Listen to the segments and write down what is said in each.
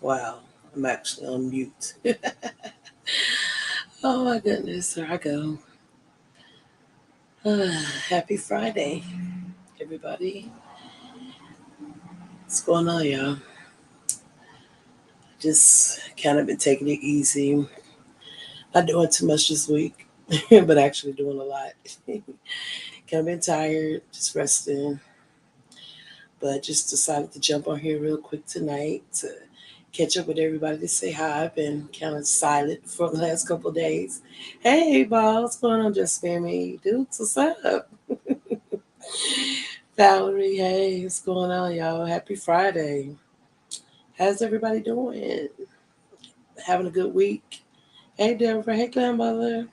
Wow, I'm actually on mute. Oh my goodness, there I go. Happy Friday, everybody. What's going on, y'all? Just kind of been taking it easy. Not doing too much this week, but actually doing a lot. Kind of been tired, just resting, but just decided to jump on here real quick tonight to catch up with everybody to say hi. I've been kind of silent for the last couple of days. Hey, boss, what's going on? Just me, dudes. What's up? Valerie, hey, what's going on, y'all? Happy Friday. How's everybody doing? Having a good week? Hey, Deborah. Hey, grandmother.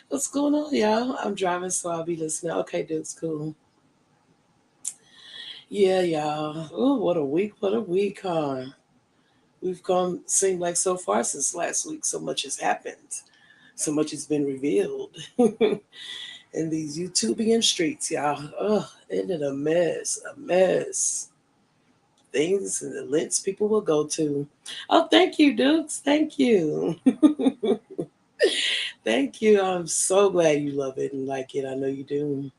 What's going on, y'all? I'm driving, so I'll be listening. Okay, dude's cool. Yeah, y'all. Oh, what a week. What a week, huh? We've come, seemed like so far since last week, so much has happened. So much has been revealed in these YouTubian streets, y'all. Oh, isn't it a mess? A mess. Things and the lengths people will go to. Oh, thank you, Dukes. Thank you. Thank you. I'm so glad you love it and like it. I know you do.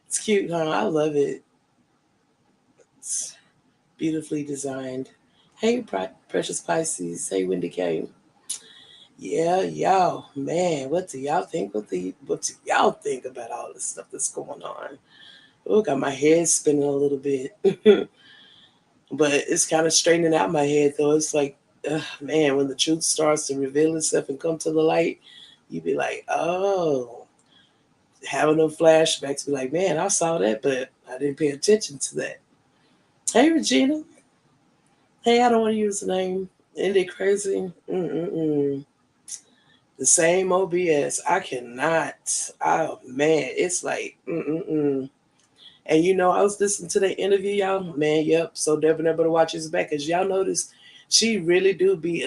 It's cute, huh? I love it. It's beautifully designed. Hey, Precious Pisces. Hey, Wendy K. Yeah, y'all, man, what do y'all think? What do y'all think about all this stuff that's going on? Oh, got my head spinning a little bit, but it's kind of straightening out my head though. It's like, man, when the truth starts to reveal itself and come to the light, you be like, oh, having them flashbacks. Be like, man, I saw that, but I didn't pay attention to that. Hey, Regina. Hey, I don't want to use the name. Isn't it crazy? Mm-mm-mm. The same OBS. I cannot. Oh man, it's like mm-mm-mm. And I was listening to the interview, y'all. Man, yep. So Devin never to watch his back, cause y'all notice she really do be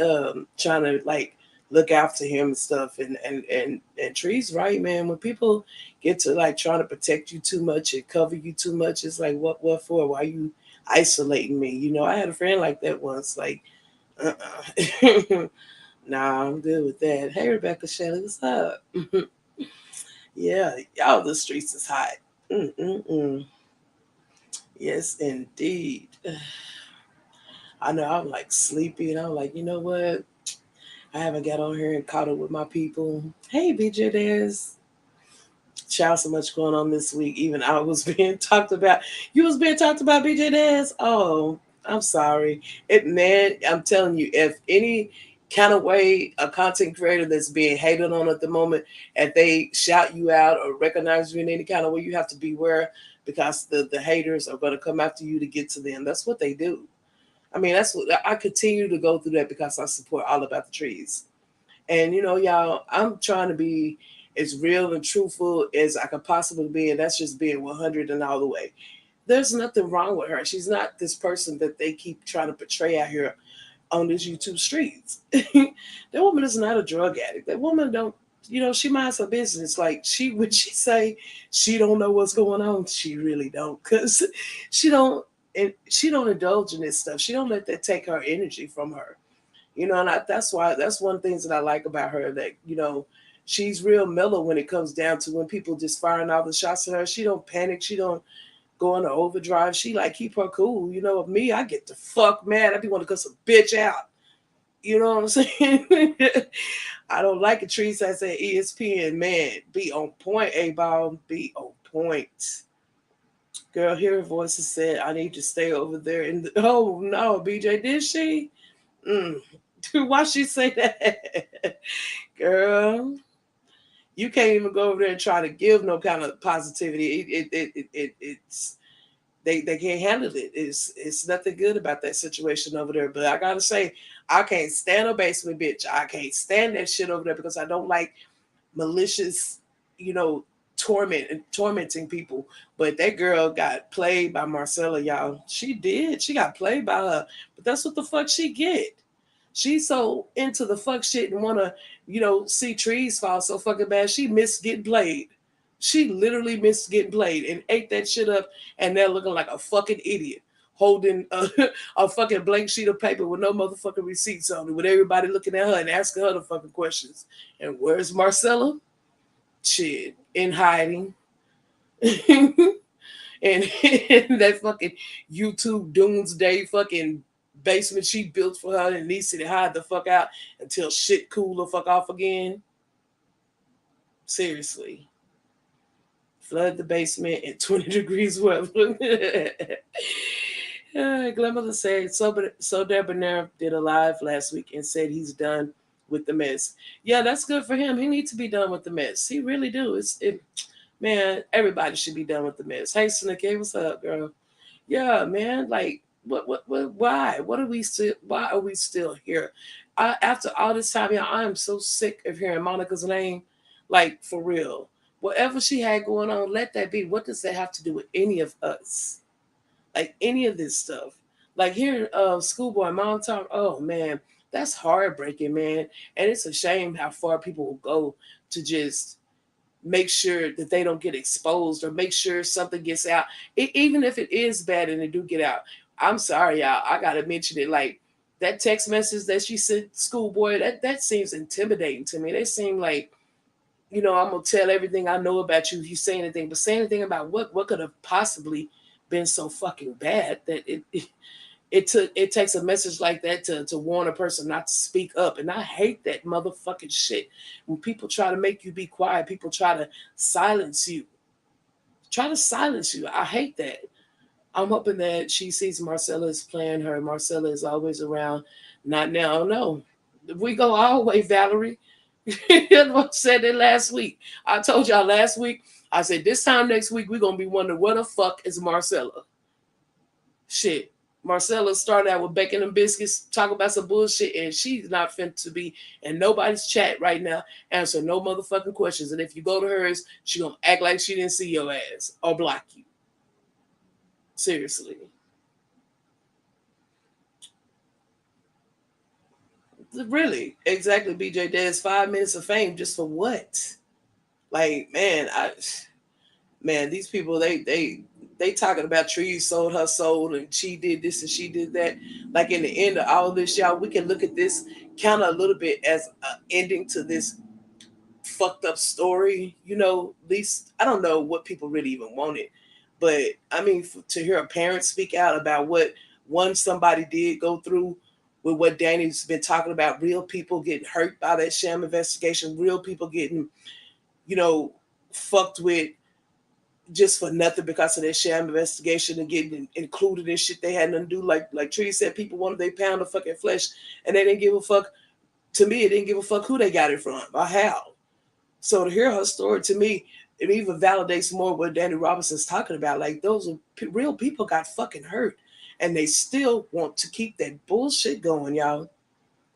trying to like look after him and stuff. And Tree's right, man. When people get to like trying to protect you too much and cover you too much, it's like what for? Why you isolating me? I had a friend like that once. Like, nah, I'm good with that. Hey, Rebecca Shelley, what's up? Yeah, y'all, the streets is hot. Mm-mm-mm. Yes, indeed. I know I'm like sleepy, and I'm like, you know what? I haven't got on here and caught up with my people. Hey, BJ, there's child so much going on this week. Even I was being talked about. You was being talked about, BJ Daz. Oh, I'm sorry. Man, I'm telling you, if any kind of way a content creator that's being hated on at the moment, if they shout you out or recognize you in any kind of way, you have to beware because the haters are going to come after you to get to them. That's what they do. I mean, that's what I continue to go through that because I support all about the trees. And y'all, I'm trying to be as real and truthful as I could possibly be, and that's just being 100 and all the way. There's nothing wrong with her. She's not this person that they keep trying to portray out here on these YouTube streets. That woman is not a drug addict. That woman don't, she minds her business. Like when she say she don't know what's going on, she really don't, cause she don't, and she don't indulge in this stuff. She don't let that take her energy from her. And that's why that's one of the things that I like about her, that she's real mellow when it comes down to when people just firing all the shots at her. She don't panic. She don't go into overdrive. She like keep her cool. With me, I get the fuck mad. I be want to cuss a bitch out. You know what I'm saying? I don't like a trees. I say ESPN, man, be on point, A ball, be on point. Girl, hear her voices said, I need to stay over there. And oh no, BJ, did she? Mm. Why she say that? Girl, you can't even go over there and try to give no kind of positivity. It's they can't handle it. It's nothing good about that situation over there. But I gotta say, I can't stand a basement bitch. I can't stand that shit over there because I don't like malicious, you know, tormenting people. But that girl got played by Marcella, y'all. She did. She got played by her. But that's what the fuck she get. She's so into the fuck shit and wanna, see trees fall so fucking bad. She missed getting played. She literally missed getting played and ate that shit up, and they're looking like a fucking idiot holding a fucking blank sheet of paper with no motherfucking receipts on it, with everybody looking at her and asking her the fucking questions. And where's Marcella? Shit, in hiding. and that fucking YouTube doomsday fucking basement she built for her and needs to hide the fuck out until shit cool the fuck off again. Seriously. Flood the basement in 20 degrees weather. Grandmother said so Debonair did a live last week and said he's done with the mess. Yeah, that's good for him. He needs to be done with the mess. He really do. Man, everybody should be done with the mess. Hey Snooki, what's up, girl? Yeah, man. Like, what? Why? What are we still? Why are we still here? After all this time, yeah, I am so sick of hearing Monica's name. Like, for real. Whatever she had going on, let that be. What does that have to do with any of us? Like any of this stuff. Like hearing schoolboy mom talk. Oh man, that's heartbreaking, man. And it's a shame how far people will go to just make sure that they don't get exposed or make sure something gets out. Even if it is bad and it do get out. I'm sorry, y'all. I gotta mention it. Like that text message that she sent schoolboy, that seems intimidating to me. They seem like, I'm gonna tell everything I know about you if you say anything, but say anything about what could have possibly been so fucking bad that it takes a message like that to warn a person not to speak up. And I hate that motherfucking shit. When people try to make you be quiet, people try to silence you. Try to silence you. I hate that. I'm hoping that she sees Marcella is playing her. Marcella is always around. Not now, no. We go our way, Valerie. I said it last week. I told y'all last week. I said this time next week we're gonna be wondering where the fuck is Marcella. Shit. Marcella started out with bacon and biscuits, talk about some bullshit, and she's not fit to be in nobody's chat right now, answer no motherfucking questions. And if you go to hers, she gonna act like she didn't see your ass or block you. Seriously. Really. Exactly, BJ Dad's 5 minutes of fame just for what? Like, man, these people they talking about Trees sold her soul and she did this and she did that. Like in the end of all this, y'all, we can look at this kind of a little bit as an ending to this fucked up story. At least I don't know what people really even wanted, but I mean, to hear a parent speak out about what somebody did go through with what Danny's been talking about, real people getting hurt by that sham investigation, real people getting, you know, fucked with just for nothing because of that sham investigation and getting included in shit they had nothing to do. Like Tree said, people wanted their pound of fucking flesh and they didn't give a fuck. To me, it didn't give a fuck who they got it from or how. So to hear her story, to me, it even validates more what Danny Robinson's talking about. Like those real people got fucking hurt, and they still want to keep that bullshit going, y'all.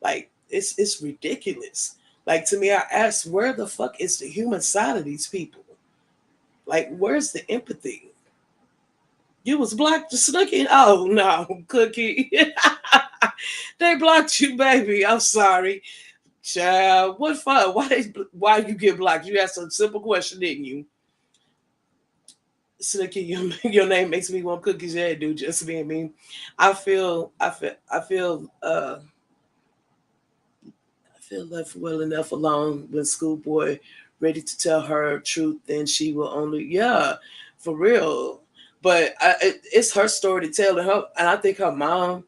Like it's ridiculous. Like to me, I ask, where the fuck is the human side of these people? Like, where's the empathy? You was blocked just looking. Oh no, Cookie. They blocked you, baby. I'm sorry. Child, what fun? Why you get blocked? You asked a simple question, didn't you? Snooki, your name makes me want cookies. Yeah, dude, just being mean. I feel left well enough alone when schoolboy ready to tell her truth, then she will only, yeah, for real. But it's her story to tell, and I think her mom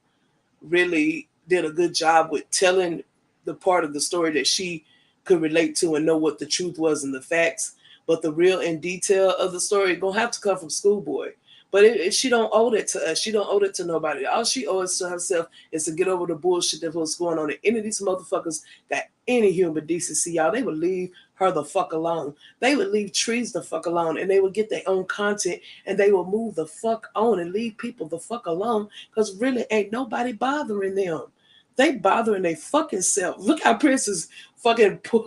really did a good job with telling the part of the story that she could relate to and know what the truth was and the facts. But the real in detail of the story gonna have to come from schoolboy. But she don't owe it to us. She don't owe it to nobody. All she owes to herself is to get over the bullshit that was going on. And any of these motherfuckers got any human decency, y'all, they would leave her the fuck alone. They would leave Trees the fuck alone, and they would get their own content, and they will move the fuck on and leave people the fuck alone. Because really ain't nobody bothering them. They bothering their fucking self. Look how Princess fucking pull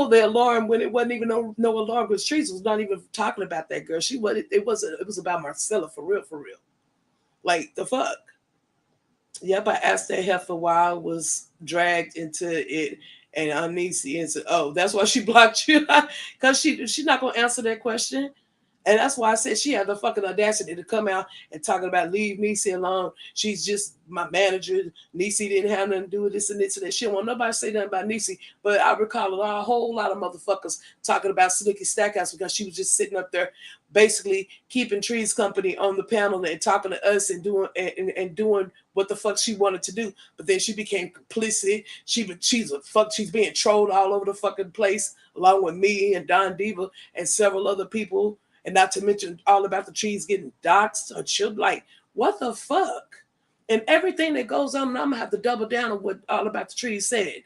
the alarm when it wasn't even no alarm, because Trees was not even talking about that girl. She wasn't. It was about Marcella for real, for real. Like the fuck. Yep, I asked that heifer why I was dragged into it, And Nisi and said, "Oh, that's why she blocked you, because she's not gonna answer that question." And that's why I said she had the fucking audacity to come out and talking about leave Niecy alone. She's just my manager. Niecy didn't have nothing to do with this and this and that. She don't want nobody to say nothing about Niecy. But I recall a whole lot of motherfuckers talking about Snooki Stackhouse because she was just sitting up there basically keeping Trees company on the panel and talking to us and doing what the fuck she wanted to do. But then she became complicit. She's being trolled all over the fucking place, along with me and Don Diva and several other people, and not to mention all about the trees getting doxxed or chilled. Like, what the fuck? And everything that goes on, and I'm gonna have to double down on what all about the trees said.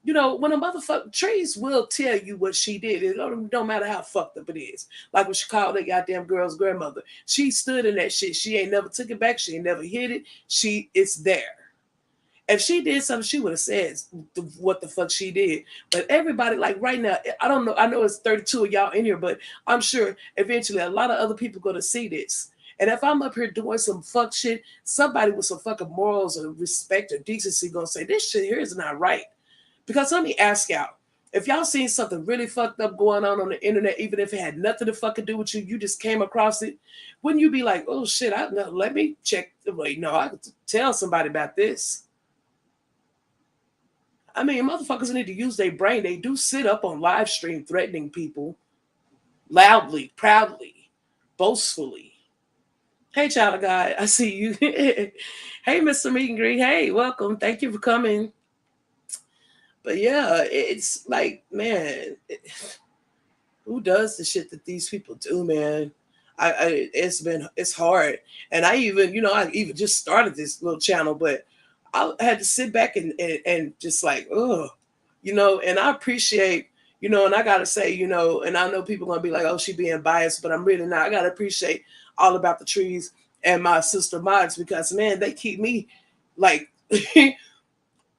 You know, when a motherfucker trees will tell you what she did. It don't matter how fucked up it is. Like when she called that goddamn girl's grandmother. She stood in that shit. She ain't never took it back. She ain't never hid it. It's there. If she did something, she would have said what the fuck she did. But everybody, like right now, I don't know. I know it's 32 of y'all in here, but I'm sure eventually a lot of other people going to see this. And if I'm up here doing some fuck shit, somebody with some fucking morals or respect or decency going to say, this shit here is not right. Because let me ask y'all, if y'all seen something really fucked up going on the internet, even if it had nothing to fucking do with you, you just came across it, wouldn't you be like, oh shit, let me check. Wait, no, I could tell somebody about this. I mean, motherfuckers need to use their brain. They do sit up on live stream threatening people loudly, proudly, boastfully. Hey, child of God, I see you. Hey, Mr. Meet and Greet. Hey, welcome. Thank you for coming. But yeah, it's like, man, who does the shit that these people do, man? It's hard, and I even just started this little channel, but I had to sit back and just like, oh, and I appreciate, and I gotta say, and I know people gonna be like, oh, she being biased, but I'm really not. I gotta appreciate all about the trees and my sister mods because man, they keep me like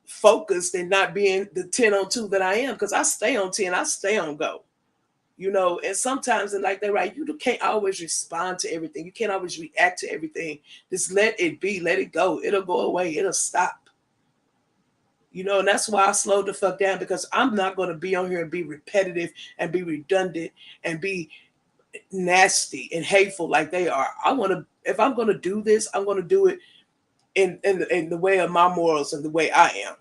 focused and not being the 10 on 2 that I am because I stay on 10, I stay on go. And sometimes, and like they're right, you can't always respond to everything. You can't always react to everything. Just let it be, let it go. It'll go away, it'll stop. And that's why I slowed the fuck down because I'm not going to be on here and be repetitive and be redundant and be nasty and hateful like they are. If I'm going to do this, I'm going to do it in the way of my morals and the way I am.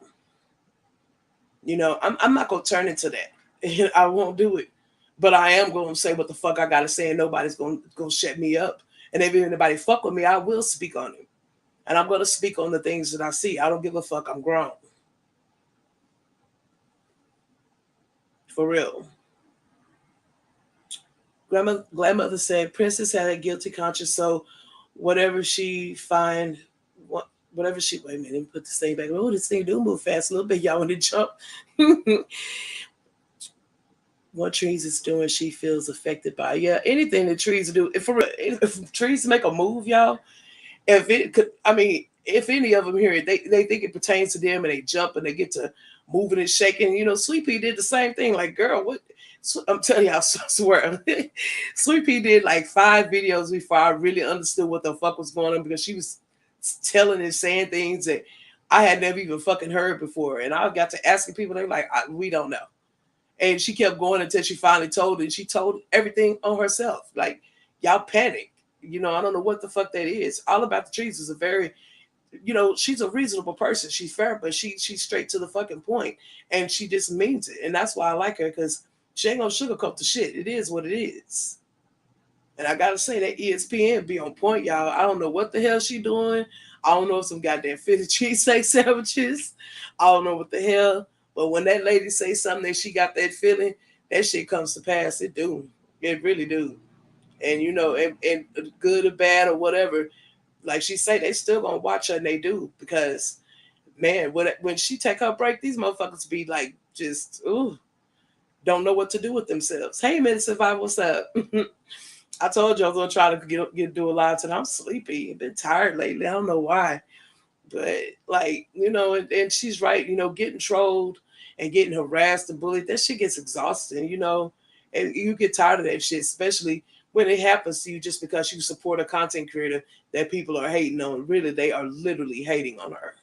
I'm not going to turn into that. I won't do it. But I am going to say what the fuck I got to say, and nobody's going to shut me up. And if anybody fuck with me, I will speak on it. And I'm going to speak on the things that I see. I don't give a fuck. I'm grown. For real. Grandmother said, Princess had a guilty conscience, so whatever she find, whatever she, wait a minute, let me put this thing back. Oh, this thing do move fast a little bit. Y'all want to jump? What trees is doing, she feels affected by. Yeah, anything that trees do. If trees make a move, y'all, if it could, I mean, if any of them here, they think it pertains to them and they jump and they get to moving and shaking. Sweet Pea did the same thing. Like, girl, what? I'm telling you, I swear. Sweet Pea did like 5 videos before I really understood what the fuck was going on because she was telling and saying things that I had never even fucking heard before. And I got to asking people, they're like, we don't know. And she kept going until she finally told it. She told everything on herself. Like, y'all panic. I don't know what the fuck that is. All About the Trees is a very, she's a reasonable person. She's fair, but she's straight to the fucking point. And she just means it. And that's why I like her, because she ain't gonna sugarcoat the shit. It is what it is. And I gotta say that ESPN be on point, y'all. I don't know what the hell she doing. I don't know if some goddamn Philly cheesesteak sandwiches. I don't know what the hell. But when that lady say something that she got that feeling, that shit comes to pass. It do. It really do. And and good or bad or whatever, like she say, they still gonna watch her and they do because man, when she take her break, these motherfuckers be like just don't know what to do with themselves. Hey, Medicine Five, what's up? I told you I was gonna try to do a live tonight. I'm sleepy. I've been tired lately. I don't know why. But like, and she's right, getting trolled and getting harassed and bullied, that shit gets exhausting, and you get tired of that shit, especially when it happens to you just because you support a content creator that people are hating on. Really, they are literally hating on her.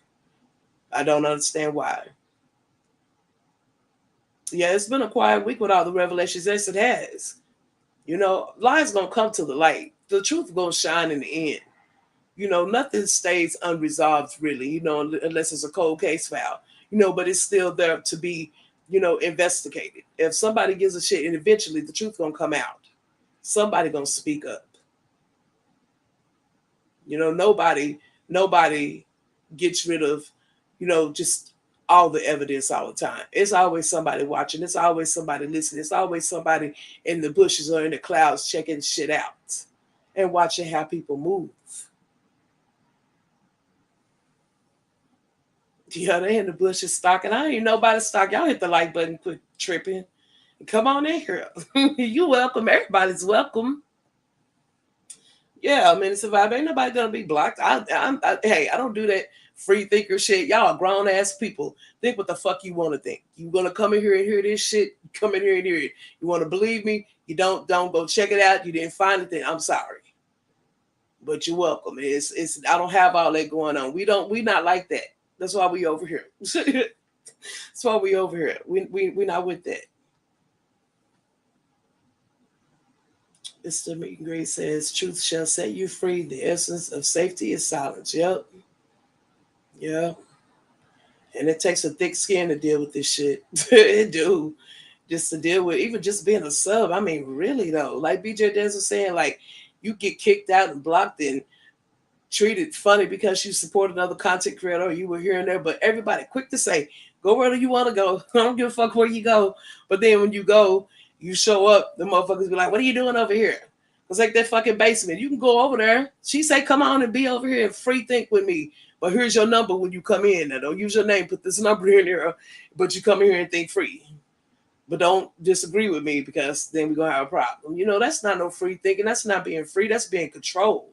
I don't understand why. Yeah, it's been a quiet week with all the revelations. Yes, it has. Lies gonna come to the light. The truth gonna shine in the end. Nothing stays unresolved really. Unless it's a cold case file. But it's still there to be, investigated. If somebody gives a shit, and eventually the truth gonna come out. Somebody gonna speak up. Nobody gets rid of, just all the evidence all the time. It's always somebody watching. It's always somebody listening. It's always somebody in the bushes or in the clouds checking shit out and watching how people move. Yeah, they in the bushes stalking. I ain't nobody stalk. Y'all hit the like button, quit tripping. Come on in here. You welcome. Everybody's welcome. Yeah, I mean, survive. Ain't nobody gonna be blocked. Hey, I don't do that free thinker shit. Y'all grown ass people. Think what the fuck you want to think. You gonna come in here and hear this shit? Come in here and hear it. You want to believe me? You don't go check it out. You didn't find anything. I'm sorry, but you're welcome. It's. I don't have all that going on. We not like that. That's why we over here. That's why we over here. We not with that. Mr. Meet and Greet says, "Truth shall set you free. The essence of safety is silence." Yep. Yeah. And it takes a thick skin to deal with this shit. It do. Just to deal with even just being a sub. I mean, really though. Like BJ Dez was saying, like you get kicked out and blocked and treated funny because you support another content creator or you were here and there. But everybody quick to say, go wherever you want to go. I don't give a fuck where you go. But then when you go, you show up, the motherfuckers be like, what are you doing over here? It's like that fucking basement. You can go over there. She say, come on and be over here and free think with me. But here's your number when you come in. Now, don't use your name. Put this number in there. But you come here and think free. But don't disagree with me because then we're going to have a problem. That's not no free thinking. That's not being free. That's being controlled.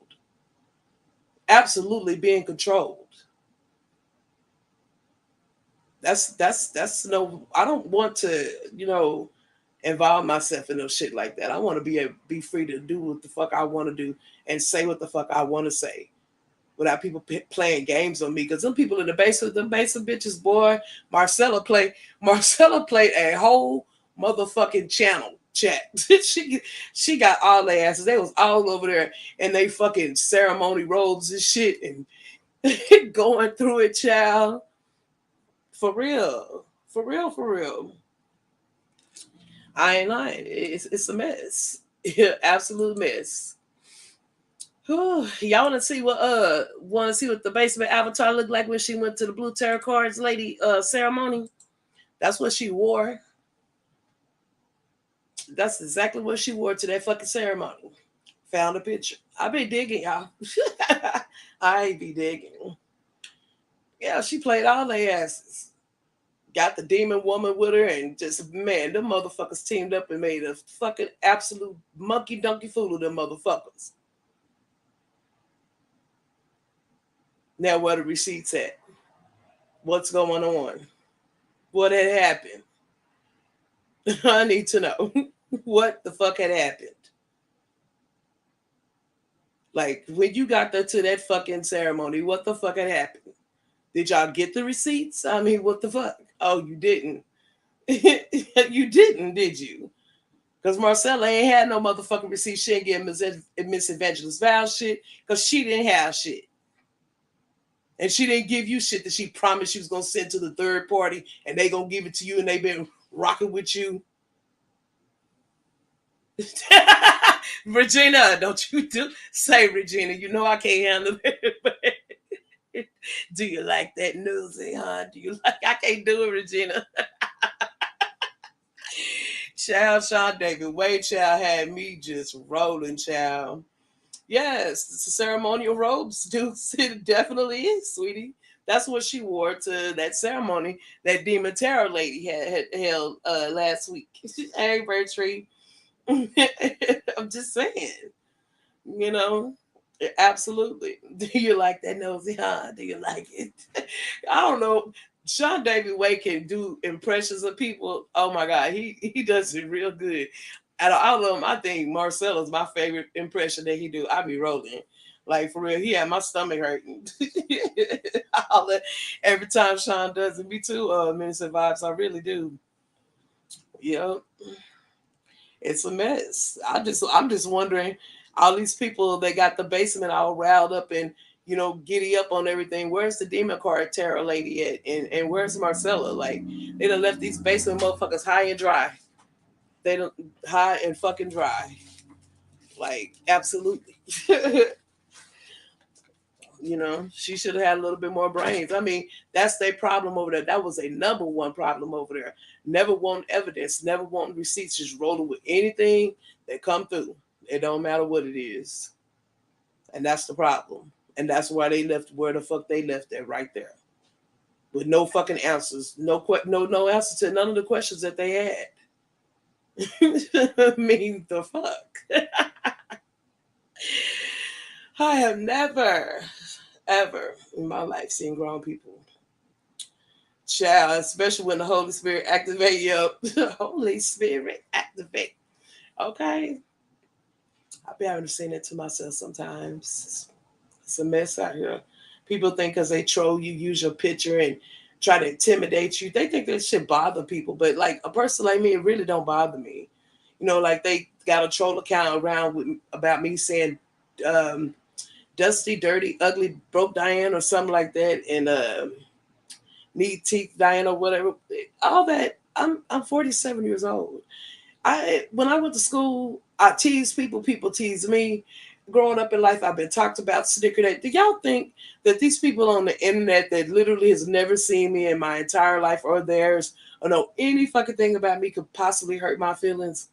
Absolutely being controlled. That's no. I don't want to, involve myself in no shit like that. I want to be free to do what the fuck I want to do and say what the fuck I want to say without people playing games on me. Because them people in the basement, them basement bitches, boy, Marcella played a whole motherfucking channel chat. she got all their asses. They was all over there and they fucking ceremony robes and shit and going through it, child. For real. For real, for real. I ain't lying. It's a mess. Absolute mess. Whew. Y'all want to see what the basement avatar looked like when she went to the Blue Tarot Cards lady ceremony? That's what she wore. That's exactly what she wore to that fucking ceremony. Found a picture. I be digging, y'all. I be digging. Yeah, she played all their asses. Got the demon woman with her, and just man, them motherfuckers teamed up and made a fucking absolute monkey donkey fool of them motherfuckers. Now where the receipts at? What's going on? What had happened? I need to know what the fuck had happened. Like when you got there to that fucking ceremony, what the fuck had happened? Did y'all get the receipts? I mean, what the fuck? Oh, you didn't. You didn't, did you? Because Marcella ain't had no motherfucking receipts. She ain't get Miss Evangelist Val shit because she didn't have shit. And she didn't give you shit that she promised she was going to send to the third party and they going to give it to you and they been rocking with you. Regina, don't you say Regina. You know I can't handle it. Do you like that nosy, huh? Do you like I can't do it, Regina. Child, Sean David Wade, child had me just rolling, child. Yes, it's a ceremonial robes, dude. It definitely is, sweetie. That's what she wore to that ceremony that Demon Tarot lady had held last week. Hey, Bertree. I'm just saying, you know, absolutely. Do you like that nosy, huh? Do you like it? I don't know. Sean David Wade can do impressions of people. Oh my God, he does it real good. Out of all of them, I think Marcella's my favorite impression that he do. I be rolling. Like for real, he had my stomach hurting. Every time Sean does it, me too, Minister Vibes, I really do. Yeah, it's a mess. I'm just wondering, all these people they got the basement all riled up and giddy up on everything. Where's the demon card tarot lady at? And where's Marcella? Like they done left these basement motherfuckers high and dry. They don't high and fucking dry. Like absolutely. She should have had a little bit more brains. I mean, that's their problem over there. That was a number one problem over there. Never want evidence, never want receipts, just rolling with anything that come through. It don't matter what it is. And that's the problem. And that's why they left where the fuck they left it right there. With no fucking answers. No answer to none of the questions that they had. I mean the fuck. I have never, ever in my life seen grown people. Child, especially when the Holy Spirit activate you. Holy Spirit activate. Okay. I be having to say that to myself sometimes. It's a mess out here. People think because they troll you, use your picture and try to intimidate you. They think that shit bother people. But like a person like me, it really don't bother me. Like they got a troll account around with about me saying dusty, dirty, ugly, broke Diane or something like that. And need teeth dying or whatever. All that. I'm 47 years old. When I went to school, I teased people. People teased me. Growing up in life, I've been talked about, snickered at. Do y'all think that these people on the internet that literally has never seen me in my entire life or theirs or know any fucking thing about me could possibly hurt my feelings?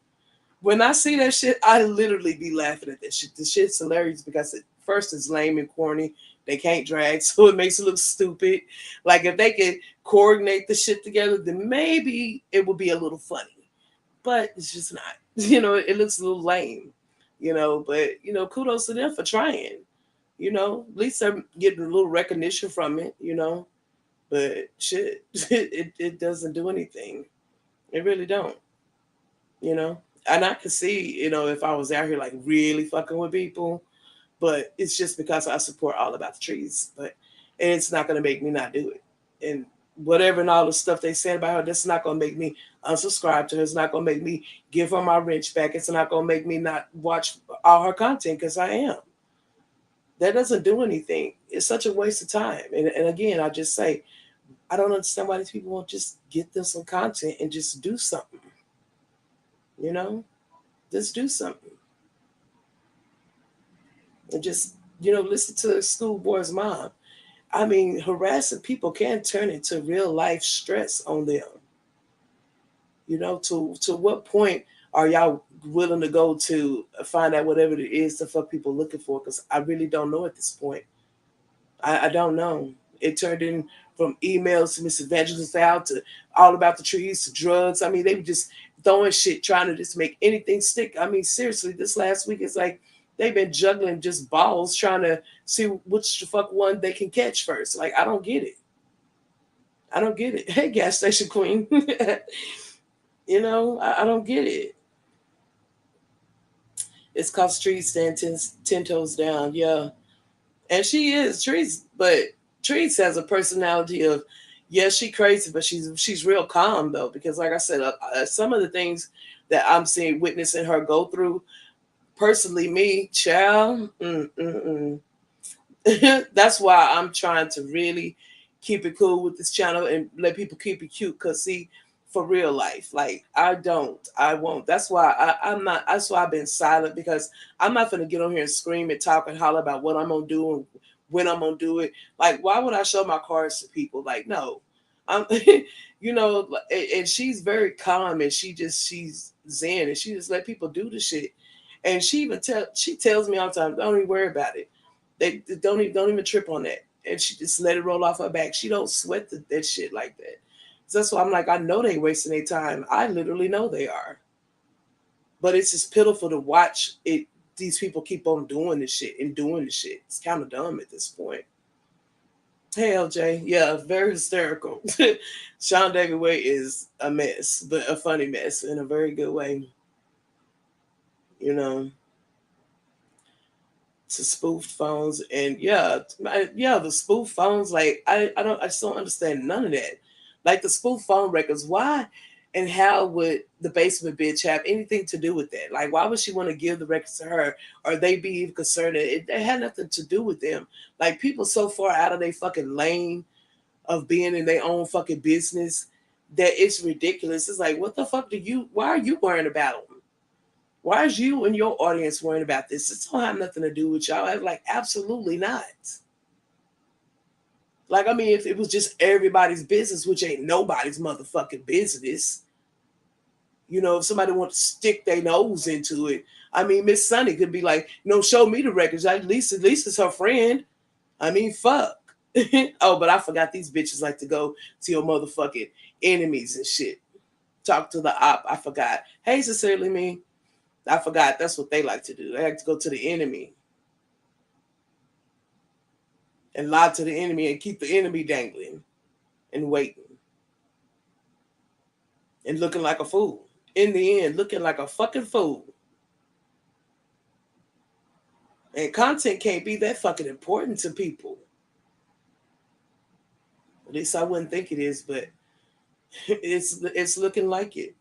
When I see that shit, I literally be laughing at that shit. The shit's hilarious because first it's lame and corny. They can't drag, so it makes it look stupid. Like if they could coordinate the shit together, then maybe it would be a little funny. But it's just not. It looks a little lame. But kudos to them for trying. At least they're getting a little recognition from it. But shit, it doesn't do anything. It really don't. You know, and I could see, if I was out here like really fucking with people, but it's just because I support all about the trees. But it's not gonna make me not do it. And whatever and all the stuff they said about her, that's not gonna make me unsubscribe to her. It's not gonna make me give her my wrench back. It's not gonna make me not watch all her content because I am. That doesn't do anything. It's such a waste of time. And again, I just say, I don't understand why these people won't just get them some content and just do something. You know, just do something and just listen to the schoolboy's mom. I mean, harassing people can turn into real life stress on them. To what point are y'all willing to go to find out whatever it is the fuck people looking for? Because I really don't know at this point. I don't know. It turned in from emails to Miss Evangelist out to all about the trees to drugs. I mean, they were just throwing shit, trying to just make anything stick. I mean, seriously, this last week it's like they've been juggling just balls, trying to see which the fuck one they can catch first. Like, I don't get it. I don't get it. Hey, gas station queen. I don't get it. It's called Trees stand ten toes down. Yeah. And she is Trees, but Trees has a personality of, yes, she crazy, but she's real calm though, because like I said, some of the things that I'm seeing, witnessing her go through, personally, me, child, that's why I'm trying to really keep it cool with this channel and let people keep it cute. Cause see, for real life, like I won't. That's why I'm not. That's why I've been silent because I'm not gonna get on here and scream and talk and holler about what I'm gonna do and when I'm gonna do it. Like, why would I show my cards to people? Like, no, I'm, and she's very calm and she's zen and she just let people do the shit. And she tells me all the time, don't even worry about it. They don't even trip on that. And she just let it roll off her back. She don't sweat that shit like that. So that's why I'm like, I know they wasting their time. I literally know they are. But it's just pitiful to watch it. These people keep on doing this shit and doing this shit. It's kind of dumb at this point. Hey LJ, yeah, very hysterical. Sean David Way is a mess, but a funny mess in a very good way. You know, to spoof phones and yeah, the spoof phones. Like I just don't understand none of that. Like the spoof phone records, why? And how would the basement bitch have anything to do with that? Like, why would she want to give the records to her, or they be even concerned? It had nothing to do with them. Like, people so far out of their fucking lane of being in their own fucking business that it's ridiculous. It's like, what the fuck why are you worrying about them? Why is you and your audience worrying about this? It don't have nothing to do with y'all. I'm like, absolutely not. Like, I mean, if it was just everybody's business, which ain't nobody's motherfucking business, you know, if somebody wants to stick their nose into it, I mean, Miss Sunny could be like, show me the records. At least it's her friend. I mean, fuck. Oh, but I forgot these bitches like to go to your motherfucking enemies and shit. Talk to the op. I forgot. Hey, sincerely me. I forgot. That's what they like to do. They like to go to the enemy and lie to the enemy and keep the enemy dangling and waiting and looking like a fool. In the end, looking like a fucking fool. And content can't be that fucking important to people. At least I wouldn't think it is, but it's looking like it.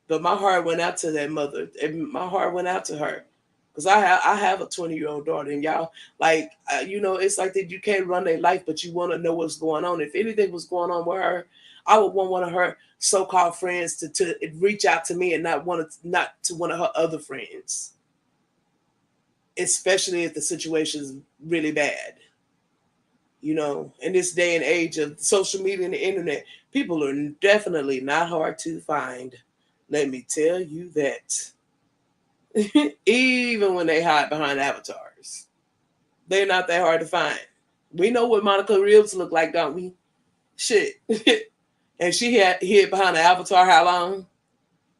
But my heart went out to that mother. And my heart went out to her. Because I have a 20-year-old daughter, and y'all, like, it's like that you can't run their life, but you want to know what's going on. If anything was going on with her, I would want one of her so-called friends to reach out to me and not to one of her other friends. Especially if the situation is really bad. In this day and age of social media and the internet, people are definitely not hard to find. Let me tell you that. Even when they hide behind avatars, they're not that hard to find. We know what Monica Reeves look like, don't we? Shit. And she had hid behind an avatar how long?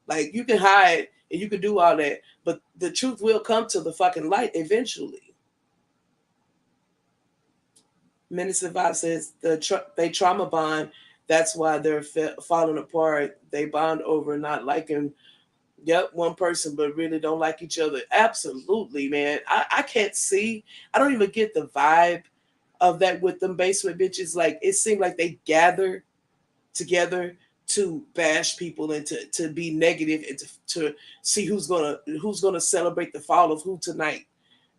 Like, you can hide and you can do all that, but the truth will come to the fucking light eventually. Minister Vibe says they trauma bond. That's why they're falling apart. They bond over not liking, one person, but really don't like each other. Absolutely, man. I can't see. I don't even get the vibe of that with them basement bitches. Like, it seemed like they gather together to bash people and to be negative and to see who's gonna celebrate the fall of who tonight.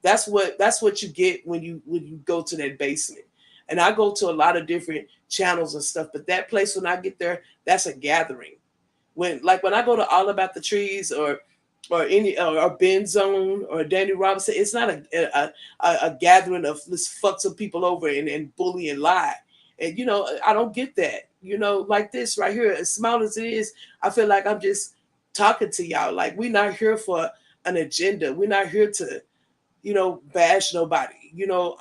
That's what you get when you go to that basement. And I go to a lot of different channels and stuff, but that place, when I get there, that's a gathering. When I go to All About the Trees or any or Ben Zone or Danny Robinson, it's not a gathering of let's fuck some people over and bully and lie. And I don't get that. Like this right here, as small as it is, I feel like I'm just talking to y'all. Like, we're not here for an agenda. We're not here to bash nobody.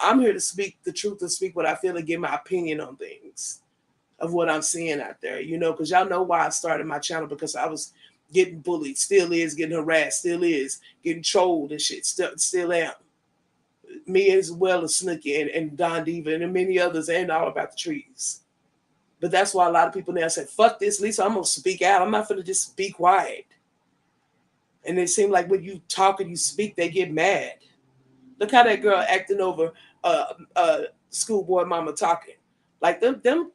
I'm here to speak the truth, to speak what I feel, and give my opinion on things of what I'm seeing out there, because y'all know why I started my channel, because I was getting bullied, still is, getting harassed, still is, getting trolled and shit, still am. Me as well as Snooki and Don Diva and many others, and All About the Trees. But that's why a lot of people now say, fuck this, Lisa, I'm going to speak out. I'm not going to just be quiet. And it seems like when you talk and you speak, they get mad. Look how that girl acting over schoolboy mama talking. Like, them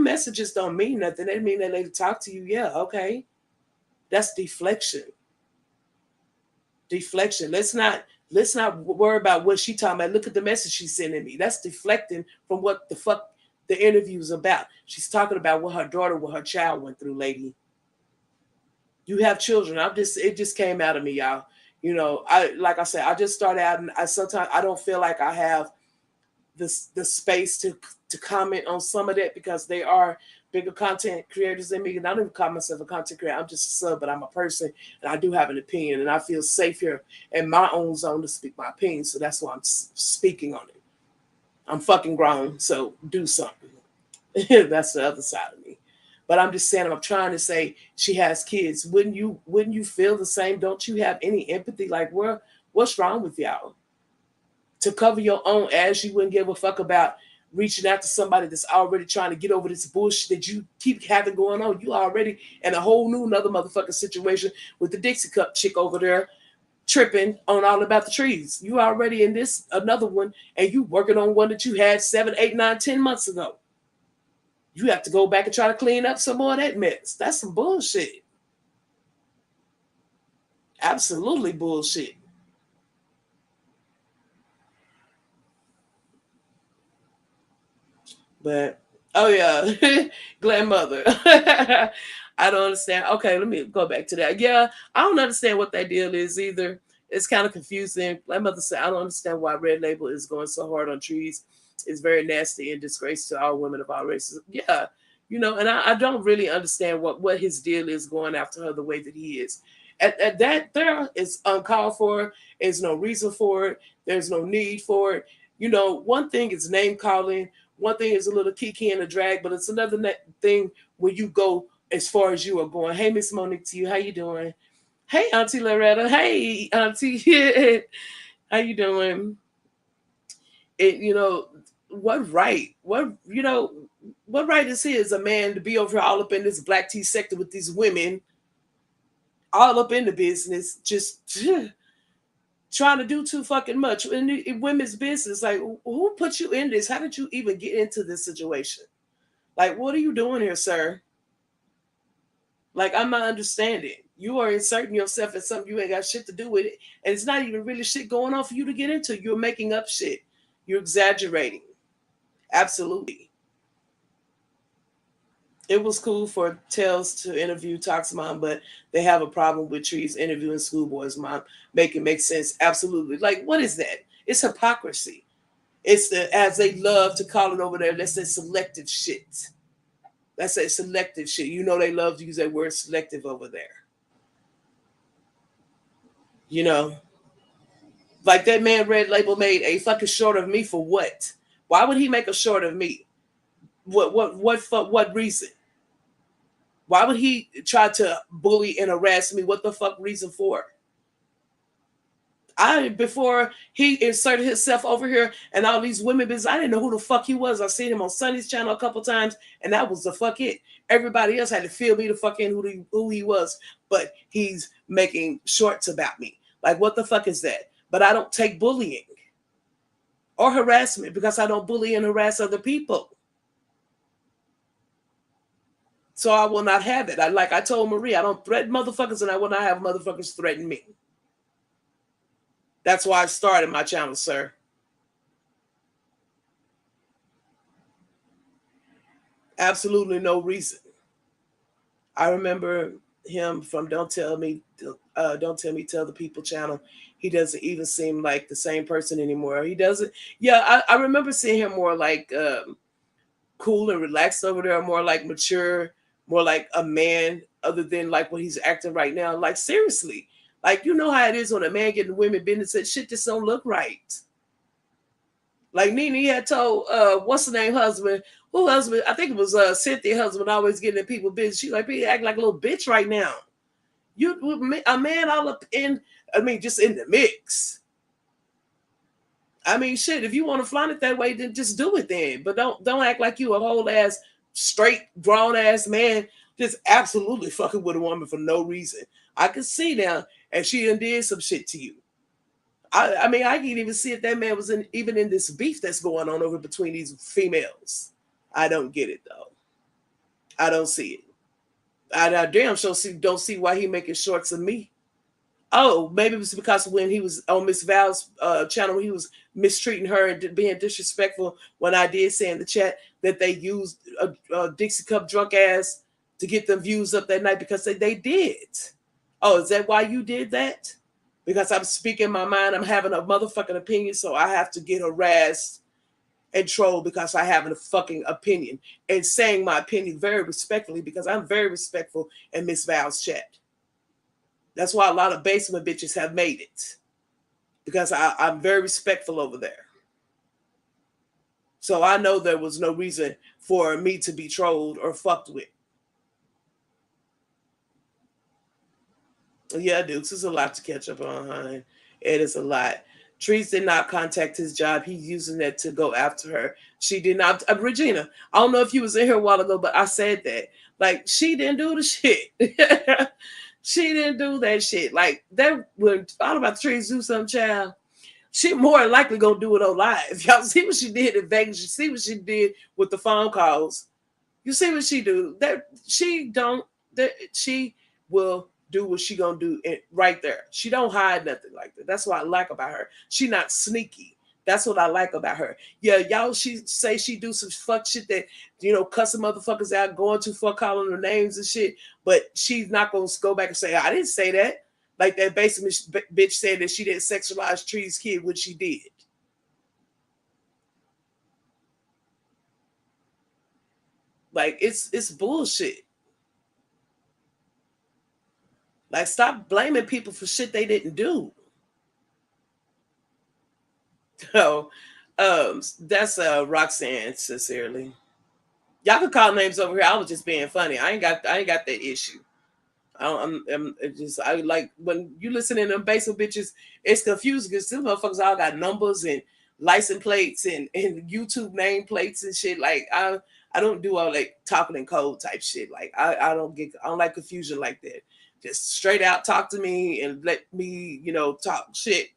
messages don't mean nothing. They mean that they talk to you. Yeah, okay. That's deflection. Deflection. Let's not worry about what she talking about. Look at the message she's sending me. That's deflecting from what the fuck the interview is about. She's talking about what her child went through, lady. You have children. It just came out of me, y'all. Like I said, I just started out, and sometimes I don't feel like I have the space to comment on some of that, because they are bigger content creators than me. And I don't even call myself a content creator. I'm just a sub, but I'm a person, and I do have an opinion, and I feel safe here in my own zone to speak my opinion. So that's why I'm speaking on it. I'm fucking grown, so do something. That's the other side of me. But I'm just saying, I'm trying to say, she has kids. Wouldn't you feel the same? Don't you have any empathy? Like, what's wrong with y'all? To cover your own ass, you wouldn't give a fuck about reaching out to somebody that's already trying to get over this bullshit that you keep having going on. You already in a whole new another motherfucking situation with the Dixie Cup chick over there tripping on All About the Trees. You already in this another one, and you working on one that you had 7, 8, 9, 10 months ago. You have to go back and try to clean up some more of that mess. That's some bullshit. Absolutely bullshit. But oh yeah, grandmother. I don't understand. Okay, let me go back to that. Yeah, I don't understand what that deal is either. It's kind of confusing. Grandmother said, I don't understand why Red Label is going so hard on trees. It's very nasty and disgrace to all women of all races. Yeah, and I don't really understand what his deal is going after her the way that he is. At that there is uncalled for. There's no reason for it. There's no need for it. One thing is name calling. One thing is a little kiki and a drag, but it's another thing when you go as far as you are going. Hey, Miss Monique, to you, how you doing? Hey, Auntie Loretta. Hey, Auntie, how you doing? It, what right? What right is he as a man to be over here all up in this black tea sector with these women, all up in the business, just trying to do too fucking much in women's business? Like, who put you in this? How did you even get into this situation? Like, what are you doing here, sir? Like, I'm not understanding. You are inserting yourself in something you ain't got shit to do with it. And it's not even really shit going on for you to get into. You're making up shit. You're exaggerating. Absolutely. It was cool for Tails to interview Tox Mom, but they have a problem with Trees interviewing Schoolboy's mom. Make it make sense. Absolutely. Like, what is that? It's hypocrisy. It's as they love to call it over there, that's that selective shit. That's that selective shit. They love to use that word selective over there. You know, like that man Red Label made a fucking short of me for what? Why would he make a short of me? What for what reason? Why would he try to bully and harass me? What the fuck reason for? Before he inserted himself over here and all these women business, I didn't know who the fuck he was. I seen him on Sunny's channel a couple times, and that was the fuck it. Everybody else had to feel me to fuck in who he was, but he's making shorts about me. Like, what the fuck is that? But I don't take bullying or harassment because I don't bully and harass other people. So I will not have it. Like I told Marie, I don't threaten motherfuckers, and I will not have motherfuckers threaten me. That's why I started my channel, sir. Absolutely no reason. I remember him from Don't Tell Me, Tell the People channel. He doesn't even seem like the same person anymore. He doesn't. Yeah, I remember seeing him more like cool and relaxed over there, more like mature, more like a man, other than like what he's acting right now. Like, seriously. Like, you know how it is when a man getting women business and shit just don't look right. Like Nene had told what's the name husband, who husband, I think it was Cynthia husband, always getting in people business. She's like, he act like a little bitch right now. You a man all up in, just in the mix. Shit, if you want to flaunt it that way, then just do it then. But don't act like you a whole ass straight grown ass man just absolutely fucking with a woman for no reason. I can see now, and she done did some shit to you. I can even see if that man was even in this beef that's going on over between these females. I don't get it though. I don't see it. I damn sure don't see why he making shorts of me. Oh, maybe it was because when he was on Miss Val's channel, he was mistreating her and being disrespectful. When I did say in the chat that they used a Dixie Cup drunk ass to get them views up that night because they did. Oh, is that why you did that? Because I'm speaking my mind. I'm having a motherfucking opinion, so I have to get harassed and trolled because I have a fucking opinion and saying my opinion very respectfully because I'm very respectful in Miss Val's chat. That's why a lot of basement bitches have made it because I'm very respectful over there. So I know there was no reason for me to be trolled or fucked with. Yeah, Dukes, is a lot to catch up on, honey. It is a lot. Trees did not contact his job. He's using that to go after her. She did not. Regina, I don't know if you was in here a while ago, but I said that. Like, she didn't do the shit. She didn't do that shit. Like, that when all about Trees do some child, she more likely gonna do it on live. Y'all see what she did in Vegas. You see what she did with the phone calls. You see what she do? That she don't. That she will do what she gonna do right there. She don't hide nothing like that. That's what I like about her. She not sneaky. That's what I like about her. Yeah, y'all. She say she do some fuck shit that cussing motherfuckers out, going too far, calling their names and shit. But she's not gonna go back and say I didn't say that. Like that basically bitch said that she didn't sexualize Tree's kid, which she did. Like it's bullshit. Like stop blaming people for shit they didn't do. So that's Roxanne, sincerely. Y'all can call names over here. I was just being funny. I ain't got that issue. I'm just I like when you listen to them basic bitches, it's confusing because some motherfuckers all got numbers and license plates and YouTube name plates and shit. Like I don't do all like talking in code type shit. Like I don't like confusion like that. Just straight out talk to me and let me, talk shit.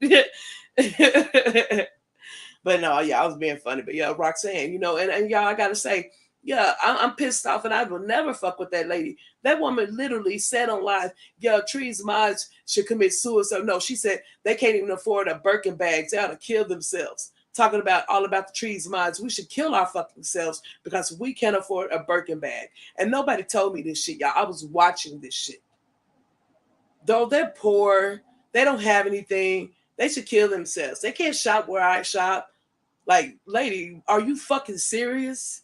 But no, yeah, I was being funny. But yeah, Roxanne, and y'all, I gotta say, yeah, I'm pissed off, and I will never fuck with that lady. That woman literally said on live, yeah, Trees mods should commit suicide. No, she said they can't even afford a Birkin bag. They ought to kill themselves. Talking about all about the Trees mods, we should kill our fucking selves because we can't afford a Birkin bag. And nobody told me this shit, y'all. I was watching this shit. Though they're poor, they don't have anything. They should kill themselves. They can't shop where I shop. Like, lady, are you fucking serious?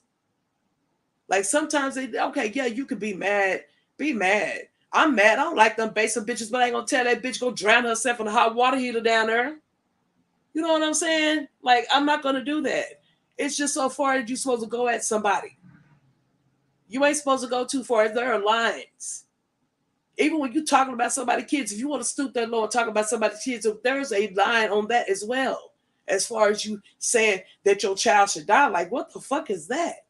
Like sometimes okay, yeah, you could be mad. Be mad. I'm mad. I don't like them basic bitches, but I ain't gonna tell that bitch go drown herself in a hot water heater down there. You know what I'm saying? Like, I'm not gonna do that. It's just so far that you're supposed to go at somebody. You ain't supposed to go too far. There are lines. Even when you're talking about somebody's kids, if you want to stoop that low and talk about somebody's kids, there's a line on that as well. As far as you saying that your child should die, like what the fuck is that?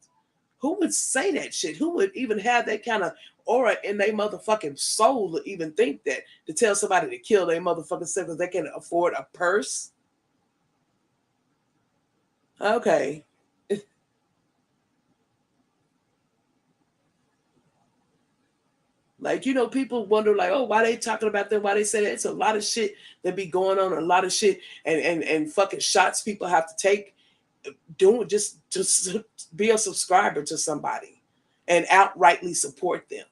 Who would say that shit? Who would even have that kind of aura in their motherfucking soul to even think that? To tell somebody to kill their motherfucking self because they can afford a purse? Okay. Like, people wonder, like, oh, why they talking about them? Why they say that? It's a lot of shit that be going on, a lot of shit and fucking shots people have to take doing just be a subscriber to somebody and outrightly support them.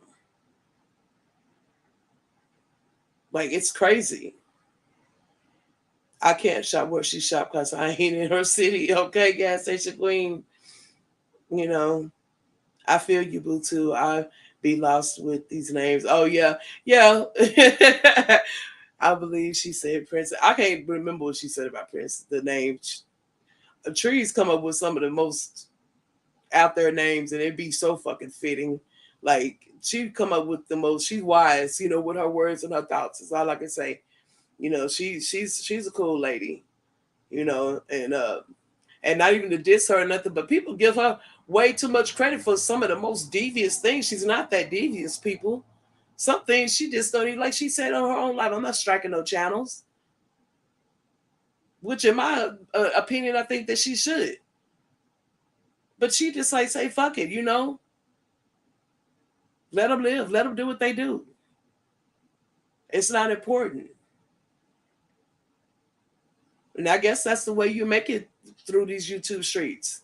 Like, it's crazy. I can't shop where she shop because I ain't in her city. Okay, gas station queen. You know, I feel you, boo too. I be lost with these names. Oh yeah, yeah. I believe she said Prince. I can't remember what she said about Prince. The name Trees come up with some of the most out there names, and it'd be so fucking fitting. Like she come up with the most. She's wise, with her words and her thoughts. Is all I can say. She's a cool lady, and not even to diss her or nothing, but people give her way too much credit for some of the most devious things. She's not that devious, people. Some things she just don't even, like she said on her own life, I'm not striking no channels. Which, in my opinion, I think that she should. But she just like say, fuck it, let them live, let them do what they do. It's not important. And I guess that's the way you make it through these YouTube streets.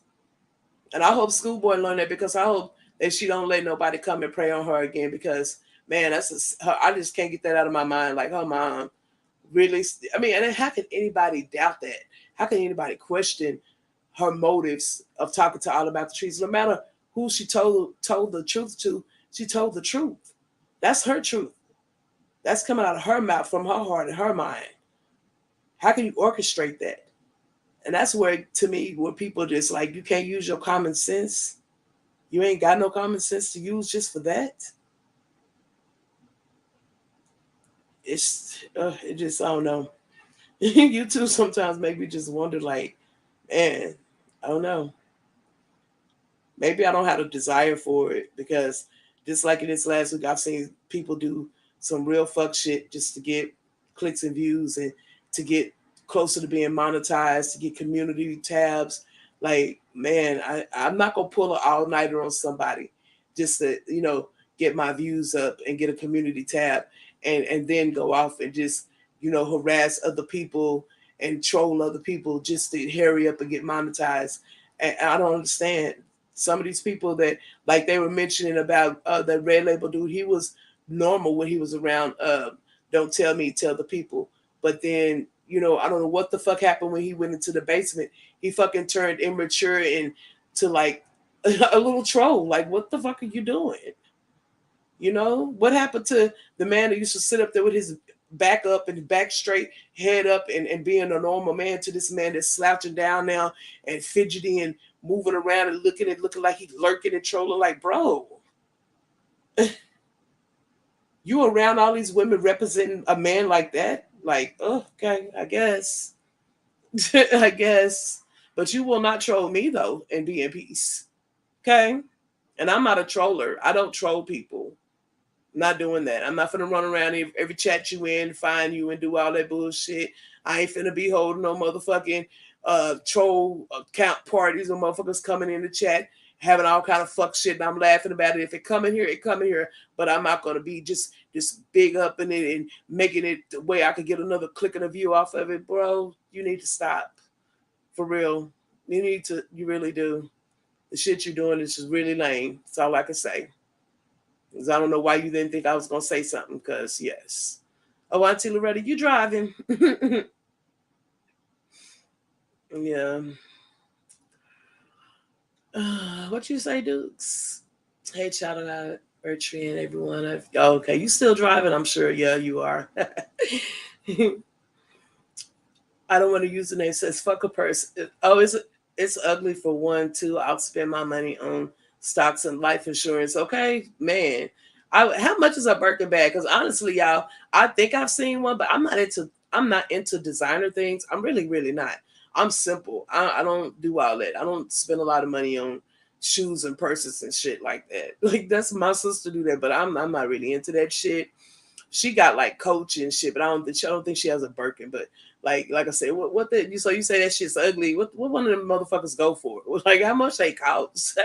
And I hope Schoolboy learned that because I hope that she don't let nobody come and prey on her again because, man, I just can't get that out of my mind. Like her mom really, I mean, and how can anybody doubt that? How can anybody question her motives of talking to all about the trees? No matter who she told the truth to, she told the truth. That's her truth. That's coming out of her mouth, from her heart and her mind. How can you orchestrate that? And that's where, to me, where people just like, you can't use your common sense. You ain't got no common sense to use just for that. It just, I don't know. You two sometimes make me just wonder, like, man, I don't know. Maybe I don't have a desire for it because just like in this last week, I've seen people do some real fuck shit just to get clicks and views and to get closer to being monetized, to get community tabs. Like, man, I'm not gonna pull an all nighter on somebody just to, get my views up and get a community tab, and then go off and just, harass other people and troll other people just to hurry up and get monetized. And I don't understand some of these people that, like they were mentioning about the red label dude. He was normal when he was around. Don't tell me, tell the people. But then, I don't know what the fuck happened when he went into the basement. He fucking turned immature and to like a little troll. Like, what the fuck are you doing? What happened to the man that used to sit up there with his back up and back straight, head up, and being a normal man, to this man that's slouching down now and fidgety and moving around and looking like he's lurking and trolling? Like, bro, you around all these women representing a man like that? Like, oh, okay, I guess. I guess. But you will not troll me though and be in peace. Okay? And I'm not a troller. I don't troll people. I'm not doing that. I'm not finna run around every chat you in, find you, and do all that bullshit. I ain't finna be holding no motherfucking troll account parties or motherfuckers coming in the chat having all kind of fuck shit, and I'm laughing about it. If it come in here, it come in here. But I'm not gonna be just big up in it and making it the way I could get another click and a view off of it, bro. You need to stop. For real. You really do. The shit you're doing is just really lame. That's all I can say. Because I don't know why you didn't think I was going to say something, because yes. Oh, Auntie Loretta, you driving. Yeah. What you say, Dukes? Hey, shout out Bertrand and everyone. Okay, you still driving? I'm sure. Yeah, you are. I don't want to use the name. It says fuck a person. Oh, it's ugly for one too. I'll spend my money on stocks and life insurance. Okay, man. How much is a Birkin bag? Because honestly, y'all, I think I've seen one, but I'm not into designer things. I'm really, really not. I'm simple. I don't do all that. I don't spend a lot of money on shoes and purses and shit like that. Like, that's my sister do that, but I'm not really into that shit. She got like Coach and shit, but I don't think she has a Birkin. But like I said, what the so you say that shit's ugly? What one of them motherfuckers go for? Like, how much they cost?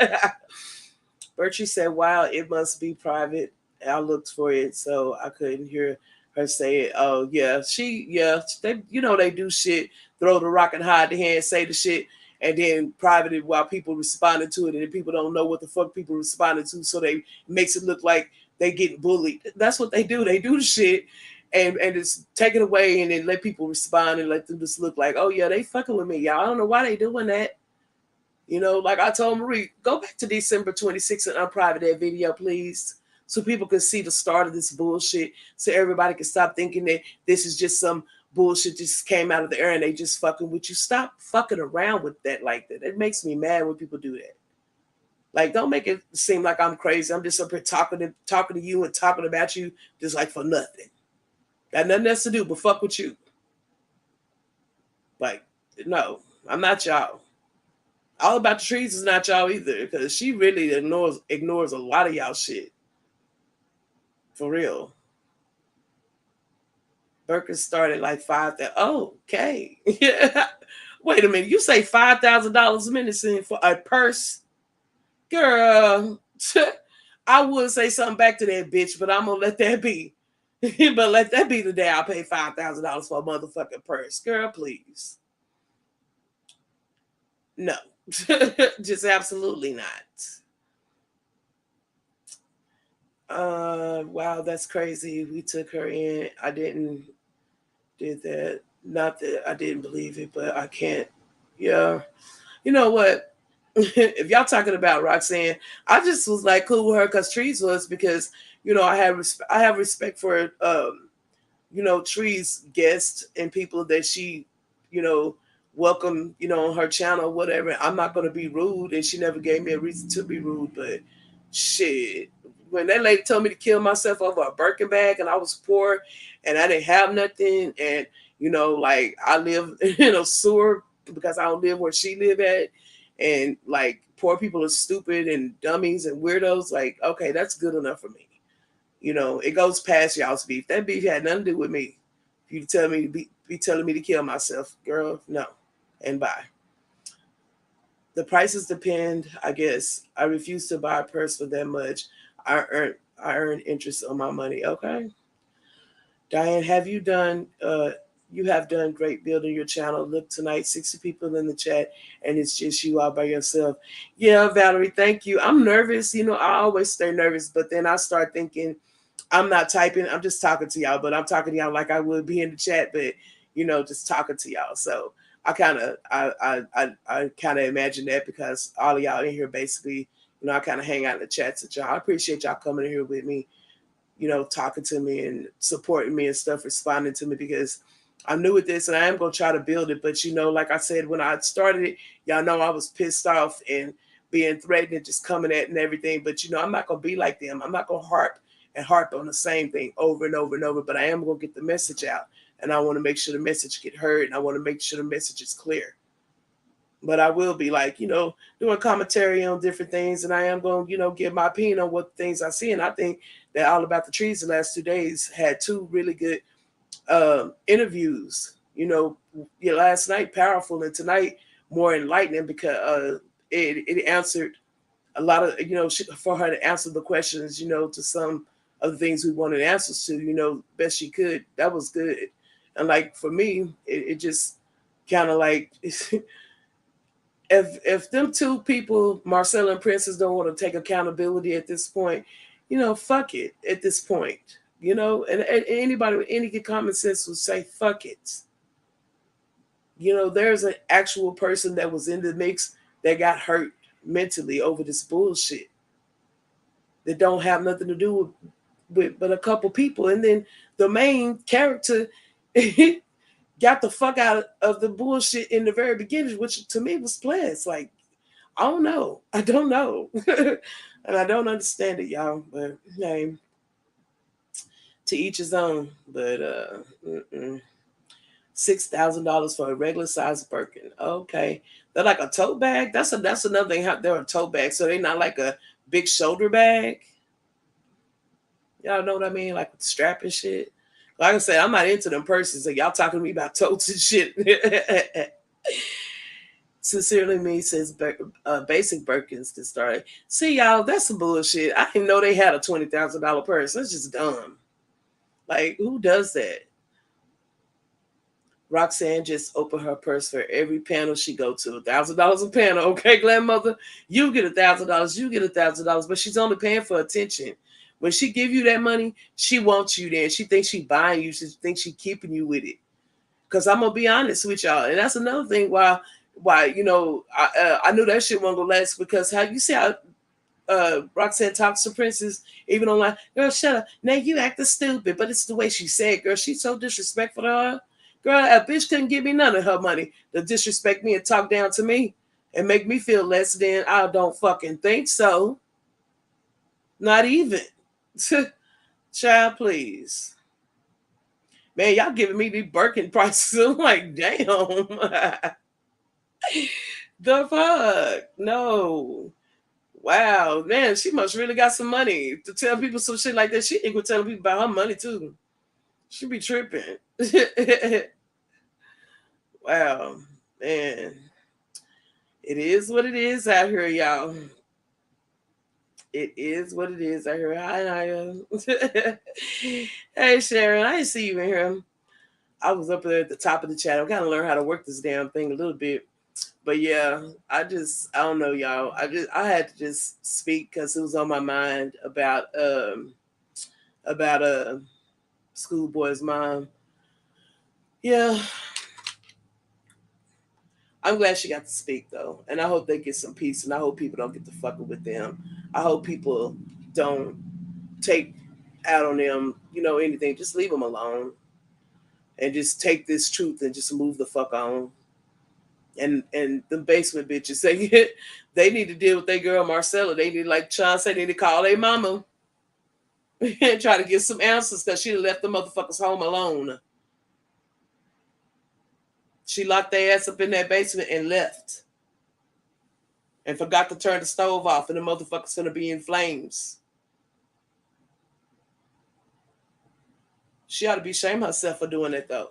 Bertie said, "Wow, it must be private." I looked for it, so I couldn't hear her say it. Oh yeah, they they do shit, throw the rock and hide the hand, say the shit, and then private it while people responding to it, and then people don't know what the fuck people responding to, so they makes it look like they getting bullied. That's what they do. They do the shit. And it's taken away, and then let people respond and let them just look like, oh yeah, they fucking with me, y'all. I don't know why they doing that. Like I told Marie, go back to December 26th and unprivate that video, please. So people can see the start of this bullshit. So everybody can stop thinking that this is just some bullshit just came out of the air and they just fucking with you. Stop fucking around with that like that. It makes me mad when people do that. Like, don't make it seem like I'm crazy. I'm just up here talking to you and talking about you just like for nothing. Got nothing else to do but fuck with you. Like, no, I'm not y'all. All About the Trees is not y'all either, because she really ignores a lot of y'all shit. For real. Birkin started like 5,000. Oh, okay. Wait a minute. You say $5,000 menacing for a purse? Girl, I would say something back to that bitch, but I'm gonna let that be. But let that be the day I pay $5,000 for a motherfucking purse. Girl, please. No. Just absolutely not. Wow, that's crazy. We took her in. I didn't did that. Not that I didn't believe it, but I can't. Yeah. You know what? If y'all talking about Roxanne, I just was like cool with her because Trees was, because I have respect for Trees guests and people that she welcome on her channel, whatever. I'm not gonna be rude, and she never gave me a reason to be rude, but shit, when that lady told me to kill myself over a Birkin bag and I was poor and I didn't have nothing, and like I live in a sewer because I don't live where she live at, and like poor people are stupid and dummies and weirdos, like, okay, that's good enough for me. It goes past y'all's beef. That beef had nothing to do with me. If you tell me to be telling me to kill myself, girl, no. And bye. The prices depend, I guess. I refuse to buy a purse for that much. I earn I earn interest on my money. Okay. Diane, you have done great building your channel. Look tonight, 60 people in the chat, and it's just you all by yourself. Yeah, Valerie, thank you. I'm nervous. I always stay nervous, but then I start thinking I'm not typing. I'm just talking to y'all, but I'm talking to y'all like I would be in the chat, but just talking to y'all. So I kind of imagine that because all of y'all in here basically, I kind of hang out in the chats with y'all. I appreciate y'all coming in here with me, talking to me and supporting me and stuff, responding to me because I'm new at this and I am gonna try to build it. But like I said, when I started it, y'all know I was pissed off and being threatened and just coming at and everything. But I'm not gonna be like them. I'm not gonna harp on the same thing over and over and over. But I am gonna get the message out, and I want to make sure the message get heard, and I want to make sure the message is clear. But I will be like, doing commentary on different things, and I am going to, give my opinion on what things I see. And I think that All About the Trees the last 2 days had two really good interviews. Last night powerful, and tonight more enlightening because it answered a lot of for her to answer the questions, to some of the things we wanted answers to, best she could. That was good, and like for me, it just kind of like. If them two people, Marcella and Princess, don't want to take accountability at this point, fuck it at this point. And anybody with any good common sense would say, fuck it. There's an actual person that was in the mix that got hurt mentally over this bullshit that don't have nothing to do with but a couple people. And then the main character got the fuck out of the bullshit in the very beginning, which to me was plus. Like, I don't know. I don't know. And I don't understand it, y'all. But hey, to each his own. But $6,000 for a regular size Birkin. Okay. They're like a tote bag. That's another thing. How they're a tote bag. So they're not like a big shoulder bag. Y'all know what I mean? Like with the strap and shit. Like I said, I'm not into them purses. So y'all talking to me about totes and shit. Sincerely me says basic Birkins can start. See, y'all, that's some bullshit. I didn't know they had a $20,000 purse. That's just dumb. Like, who does that? Roxanne just opened her purse for every panel she go to. $1,000 a panel. Okay, grandmother, you get $1,000. You get $1,000. But she's only paying for attention. When she give you that money, she wants you there. She thinks she buying you. She thinks she keeping you with it. Because I'm gonna be honest with y'all, and that's another thing why I knew that shit wasn't gonna last because how you see how Roxanne talks to Princess even online. Girl, shut up. Now you acting stupid, but it's the way she said. Girl, she's so disrespectful to her. Girl, a bitch couldn't give me none of her money to disrespect me and talk down to me and make me feel less than. I don't fucking think so. Not even. Child, please. Man, y'all giving me these Birkin prices. I'm like, damn. The fuck? No. Wow, man, she must really got some money to tell people some shit like that. She ain't gonna tell people about her money too. She be tripping. Wow, man. It is what it is out here, y'all. It is what it is out here. Hi, Naya. Hey, Sharon, I didn't see you in here. I was up there at the top of the chat. I'm kind of learning how to work this damn thing a little bit. But yeah, I don't know, y'all. I had to just speak because it was on my mind about a schoolboy's mom. Yeah, I'm glad she got to speak though, and I hope they get some peace, and I hope people don't get to fucking with them. I hope people don't take out on them, anything. Just leave them alone, and just take this truth and just move the fuck on. And the basement bitches, they need to deal with their girl Marcella. They need, like Sean said, they need to call their mama and try to get some answers because she left the motherfuckers home alone. She locked their ass up in that basement and left. And forgot to turn the stove off, and the motherfucker's gonna be in flames. She ought to be ashamed herself for doing that though.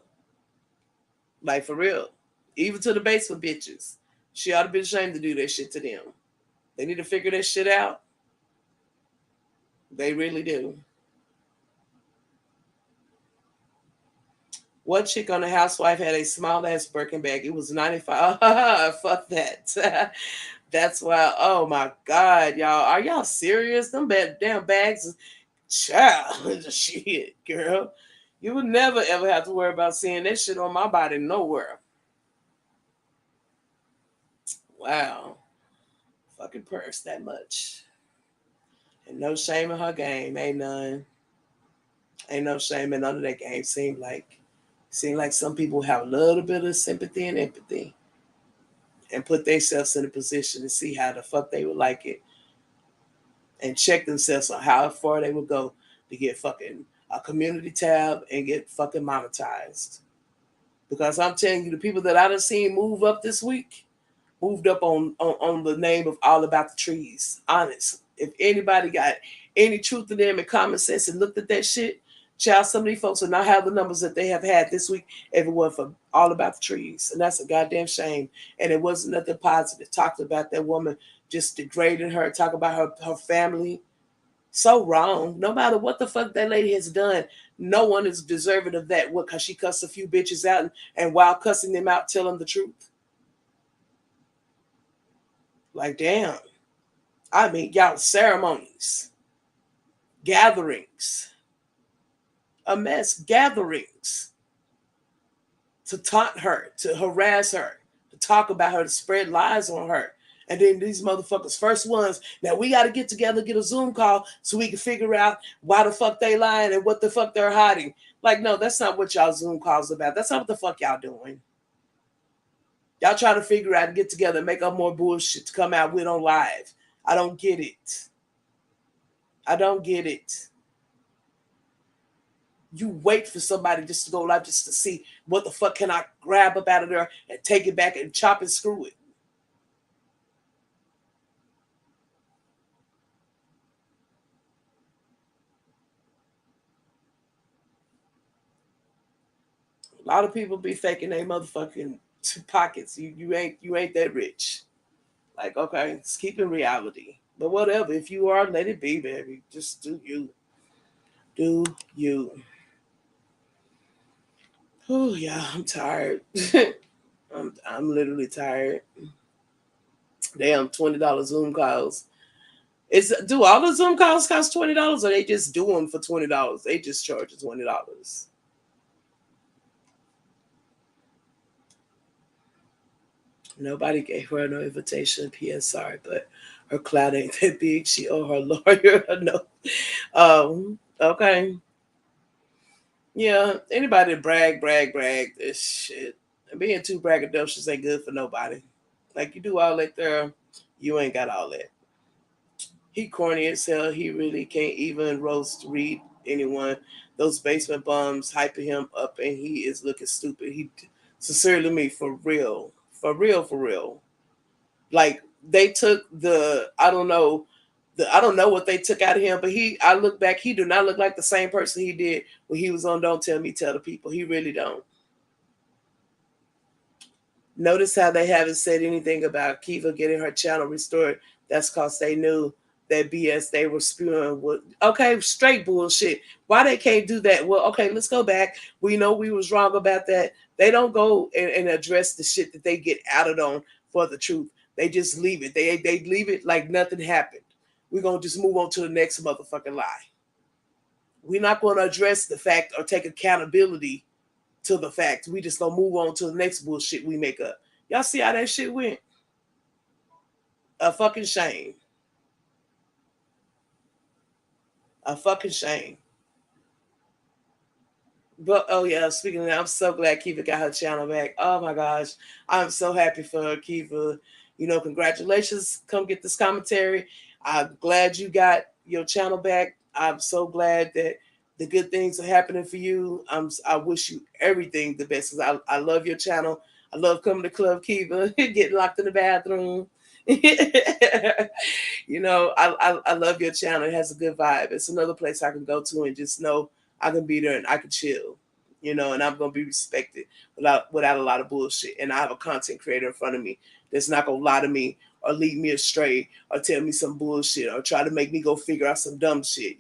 Like for real. Even to the basement bitches. She ought to be ashamed to do that shit to them. They need to figure that shit out. They really do. One chick on the Housewife had a small ass Birkin bag. It was 95. Fuck that. That's why. Oh my God, y'all. Are y'all serious? Them damn bags, child. Shit, girl. You would never ever have to worry about seeing that shit on my body nowhere. Wow. Fucking purse that much. And no shame in her game. Ain't none. Ain't no shame in none of that game. Seem like some people have a little bit of sympathy and empathy and put themselves in a position to see how the fuck they would like it and check themselves on how far they would go to get fucking a community tab and get fucking monetized. Because I'm telling you, the people that I done seen move up this week moved up on the name of All About the Trees. Honest. If anybody got any truth in them and common sense and looked at that shit, child, some of these folks will not have the numbers that they have had this week if it wasn't for All About the Trees. And that's a goddamn shame. And it wasn't nothing positive. Talked about that woman just degrading her, talk about her family. So wrong. No matter what the fuck that lady has done, no one is deserving of that. What, because she cussed a few bitches out and while cussing them out, tell them the truth. Like, damn. I mean, y'all, ceremonies, gatherings, a mess, gatherings to taunt her, to harass her, to talk about her, to spread lies on her. And then these motherfuckers, first ones, now we got to get together, get a Zoom call so we can figure out why the fuck they lying and what the fuck they're hiding. Like, no, that's not what y'all Zoom calls about. That's not what the fuck y'all doing. Y'all trying to figure out and get together and make up more bullshit to come out with on live. I don't get it. I don't get it. You wait for somebody just to go live just to see what the fuck can I grab up out of there and take it back and chop and screw it. A lot of people be faking they motherfucking pockets. You ain't that rich. Like, okay, it's keeping reality. But whatever. If you are, let it be, baby. Just do you. Do you. Oh yeah, I'm tired. I'm literally tired. Damn, $20 Zoom calls. Do all the Zoom calls cost $20, or they just do them for $20? They just charge $20. Nobody gave her no invitation. P.S. Sorry, but her clout ain't that big. She owe her lawyer a no. Okay. Yeah. Anybody brag this shit. Being too braggadocious ain't good for nobody. Like, you do all that there, you ain't got all that. He corny as hell. He really can't even roast read anyone. Those basement bums hyping him up, and he is looking stupid. He sincerely me for real, for real, for real. Like, they took I don't know what they took out of him, but I look back, he do not look like the same person he did when he was on Don't Tell Me, Tell the People. He really don't. Notice how they haven't said anything about Kiva getting her channel restored. That's because they knew that BS they were spewing was okay, straight bullshit. Why they can't do that? Well, okay, let's go back. We know we was wrong about that. They don't go and address the shit that they get outed on for the truth. They just leave it. They leave it like nothing happened. We're gonna just move on to the next motherfucking lie. We're not gonna address the fact or take accountability to the fact. We just gonna move on to the next bullshit we make up. Y'all see how that shit went? A fucking shame. A fucking shame. But oh yeah, speaking of that, I'm so glad Kiva got her channel back. Oh my gosh. I'm so happy for her, Kiva. Congratulations. Come get this commentary. I'm glad you got your channel back. I'm so glad that the good things are happening for you. I wish you everything the best because I love your channel. I love coming to Club Kiva, getting locked in the bathroom. I love your channel. It has a good vibe. It's another place I can go to and just know I can be there and I can chill. and I'm gonna be respected without a lot of bullshit. And I have a content creator in front of me that's not gonna lie to me or lead me astray or tell me some bullshit or try to make me go figure out some dumb shit.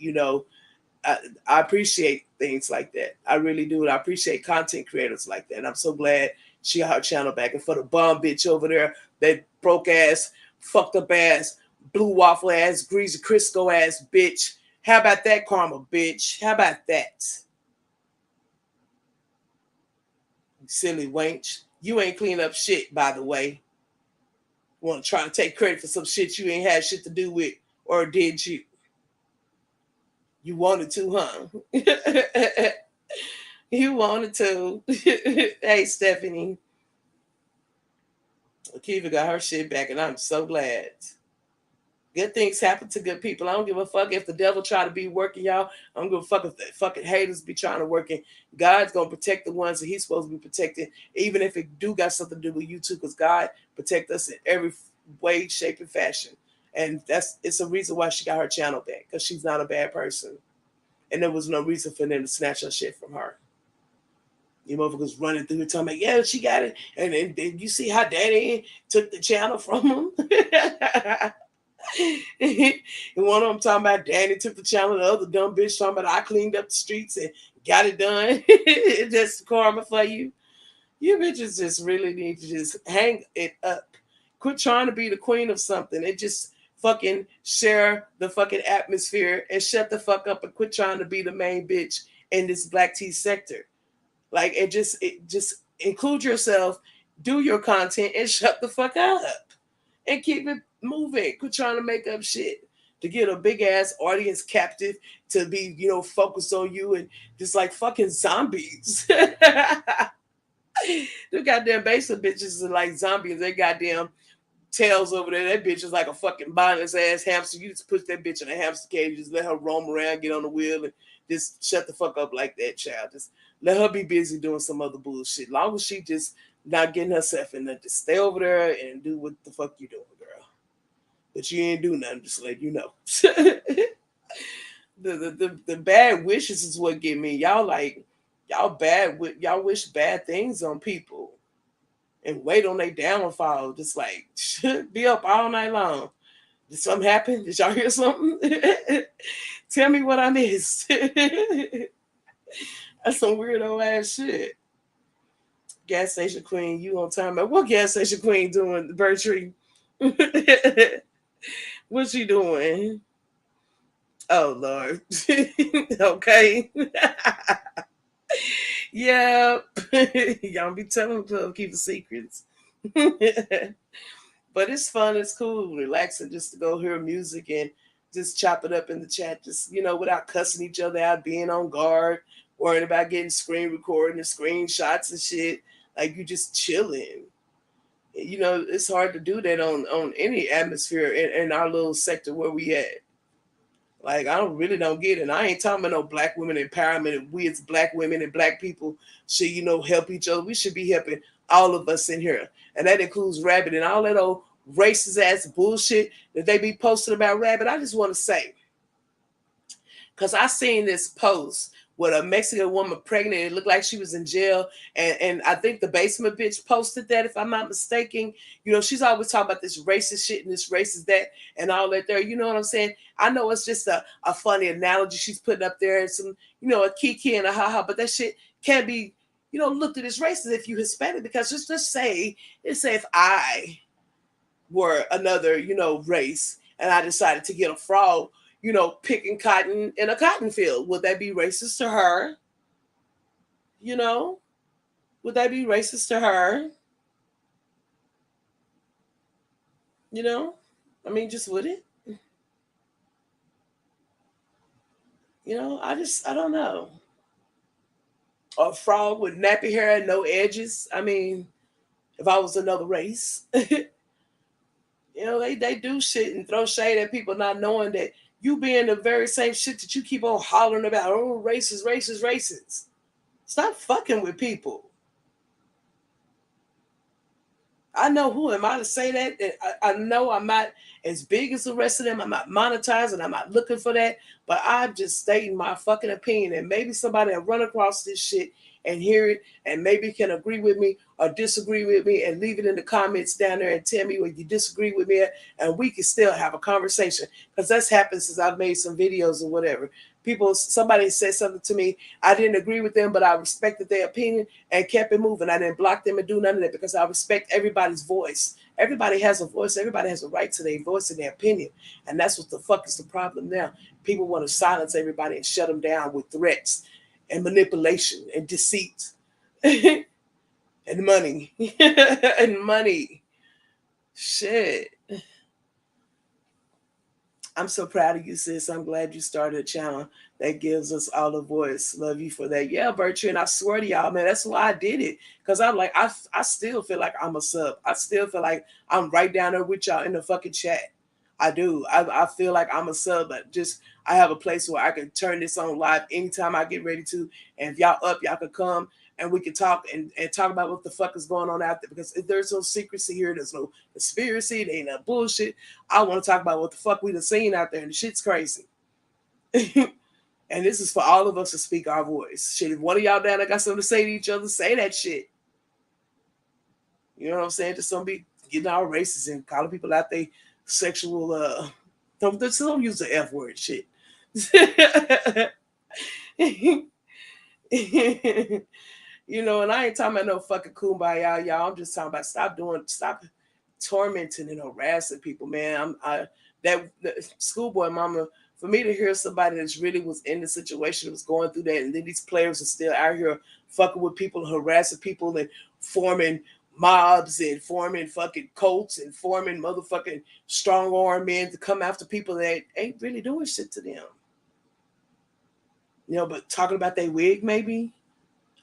I, I appreciate things like that. I really do. And I appreciate content creators like that. And I'm so glad she got her channel back. And for the bum bitch over there, that broke ass, fucked up ass, blue waffle ass, greasy Crisco ass bitch. How about that, karma bitch? How about that? Silly wench. You ain't clean up shit, by the way. Want to try to take credit for some shit you ain't had shit to do with, or did you? You wanted to, huh? You wanted to. Hey, Stephanie. Akiva got her shit back, and I'm so glad. Good things happen to good people. I don't give a fuck if the devil try to be working, y'all. I don't give a fuck if the fucking haters be trying to work. God's gonna protect the ones that He's supposed to be protecting, even if it do got something to do with you too, because God protect us in every way, shape, and fashion. And it's a reason why she got her channel back, because she's not a bad person, and there was no reason for them to snatch her shit from her. You motherfuckers running through it talking about, yeah, she got it. And then you see how Daddy took the channel from him. And one of them talking about Danny took the channel. The other dumb bitch talking about I cleaned up the streets and got it done. That's karma for you. You bitches just really need to just hang it up. Quit trying to be the queen of something and just fucking share the fucking atmosphere and shut the fuck up and quit trying to be the main bitch in this black tea sector. Like it just include yourself, do your content, and shut the fuck up. And keep it moving. Quit trying to make up shit to get a big ass audience captive to be, focused on you and just like fucking zombies. The goddamn basement bitches are like zombies. They goddamn tails over there. That bitch is like a fucking mindless ass hamster. You just put that bitch in a hamster cage, just let her roam around, get on the wheel, and just shut the fuck up like that, child. Just let her be busy doing some other bullshit. Long as she just not getting herself in there, just stay over there and do what the fuck you doing, girl. But you ain't do nothing, just let you know. The bad wishes is what get me. Y'all wish bad things on people and wait on their downfall. Just like be up all night long. Did something happen? Did y'all hear something? Tell me what I missed. That's some weirdo ass shit. Gas station queen, you on time? What gas station queen doing, Bertree? What's she doing? Oh Lord. Okay. Yeah. Y'all be telling people keep the secrets. But it's fun, it's cool, relaxing just to go hear music and just chop it up in the chat, just without cussing each other out, being on guard, worrying about getting screen recording and screenshots and shit. Like you just chilling. It's hard to do that on any atmosphere in our little sector where we at. Like I don't get it. And I ain't talking about no black women empowerment. We as black women and black people should, help each other. We should be helping all of us in here. And that includes Rabbit and all that old racist ass bullshit that they be posting about Rabbit. I just want to say, because I seen this post with a Mexican woman pregnant. It looked like she was in jail. And I think the basement bitch posted that, if I'm not mistaken. She's always talking about this racist shit and this racist that and all that there. You know what I'm saying? I know it's just a funny analogy she's putting up there and some, a kiki and a haha, but that shit can't be, looked at as racist if you Hispanic, because just say if I were another, race and I decided to get a frog, picking cotton in a cotton field. Would that be racist to her? Would that be racist to her? I mean, just would it? I don't know. Or a frog with nappy hair and no edges. I mean, if I was another race, they do shit and throw shade at people not knowing that you being the very same shit that you keep on hollering about. Oh, racist, racist, racist. Stop fucking with people. I know who am I to say that. I know I'm not as big as the rest of them. I'm not monetizing. I'm not looking for that. But I'm just stating my fucking opinion. And maybe somebody will run across this shit and hear it, and maybe can agree with me or disagree with me, and leave it in the comments down there and tell me what you disagree with me at, and we can still have a conversation. Because that's happened since I've made some videos or whatever. Somebody said something to me, I didn't agree with them, but I respected their opinion and kept it moving. I didn't block them and do none of that because I respect everybody's voice. Everybody has a voice. Everybody has a right to their voice and their opinion. And that's what the fuck is the problem now. People want to silence everybody and shut them down with threats and manipulation and deceit and money. And money. Shit. I'm so proud of you, sis. I'm glad you started a channel that gives us all a voice. Love you for that. Yeah, Bertrand, and I swear to y'all, man, that's why I did it. Because I'm like, I still feel like I'm a sub. I still feel like I'm right down there with y'all in the fucking chat. I do. I feel like I'm a sub, but just I have a place where I can turn this on live anytime I get ready to. And if y'all up, y'all can come and we can talk and talk about what the fuck is going on out there. Because if there's no secrecy here, there's no conspiracy, there ain't no bullshit. I want to talk about what the fuck we done seen out there, and the shit's crazy. And this is for all of us to speak our voice. Shit, if one of y'all down there got something to say to each other, say that shit. You know what I'm saying? Just don't be getting all racist and calling people out they sexual don't use the F word shit. You know, and I ain't talking about no fucking kumbaya, y'all. I'm just talking about stop tormenting and harassing people, man. That schoolboy mama, for me to hear somebody that's really was in the situation, was going through that, and then these players are still out here fucking with people, harassing people, and forming mobs and forming fucking cults and forming motherfucking strong arm men to come after people that ain't really doing shit to them. You know, but talking about their wig, maybe.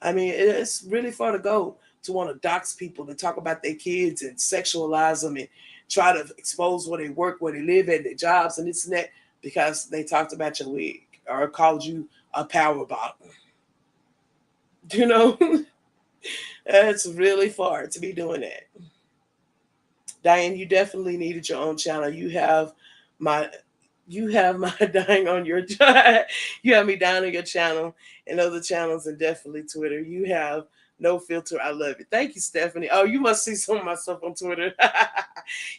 I mean, it's really far to go to want to dox people and talk about their kids and sexualize them and try to expose where they work, where they live at, their jobs, and this and that because they talked about your wig or called you a power bottle. You know, it's really far to be doing that. Diane, you definitely needed your own channel. My you have my dying on your you have me down on your channel and other channels and definitely Twitter. You have no filter. I love it. Thank you, Stephanie. Oh, you must see some of my stuff on Twitter.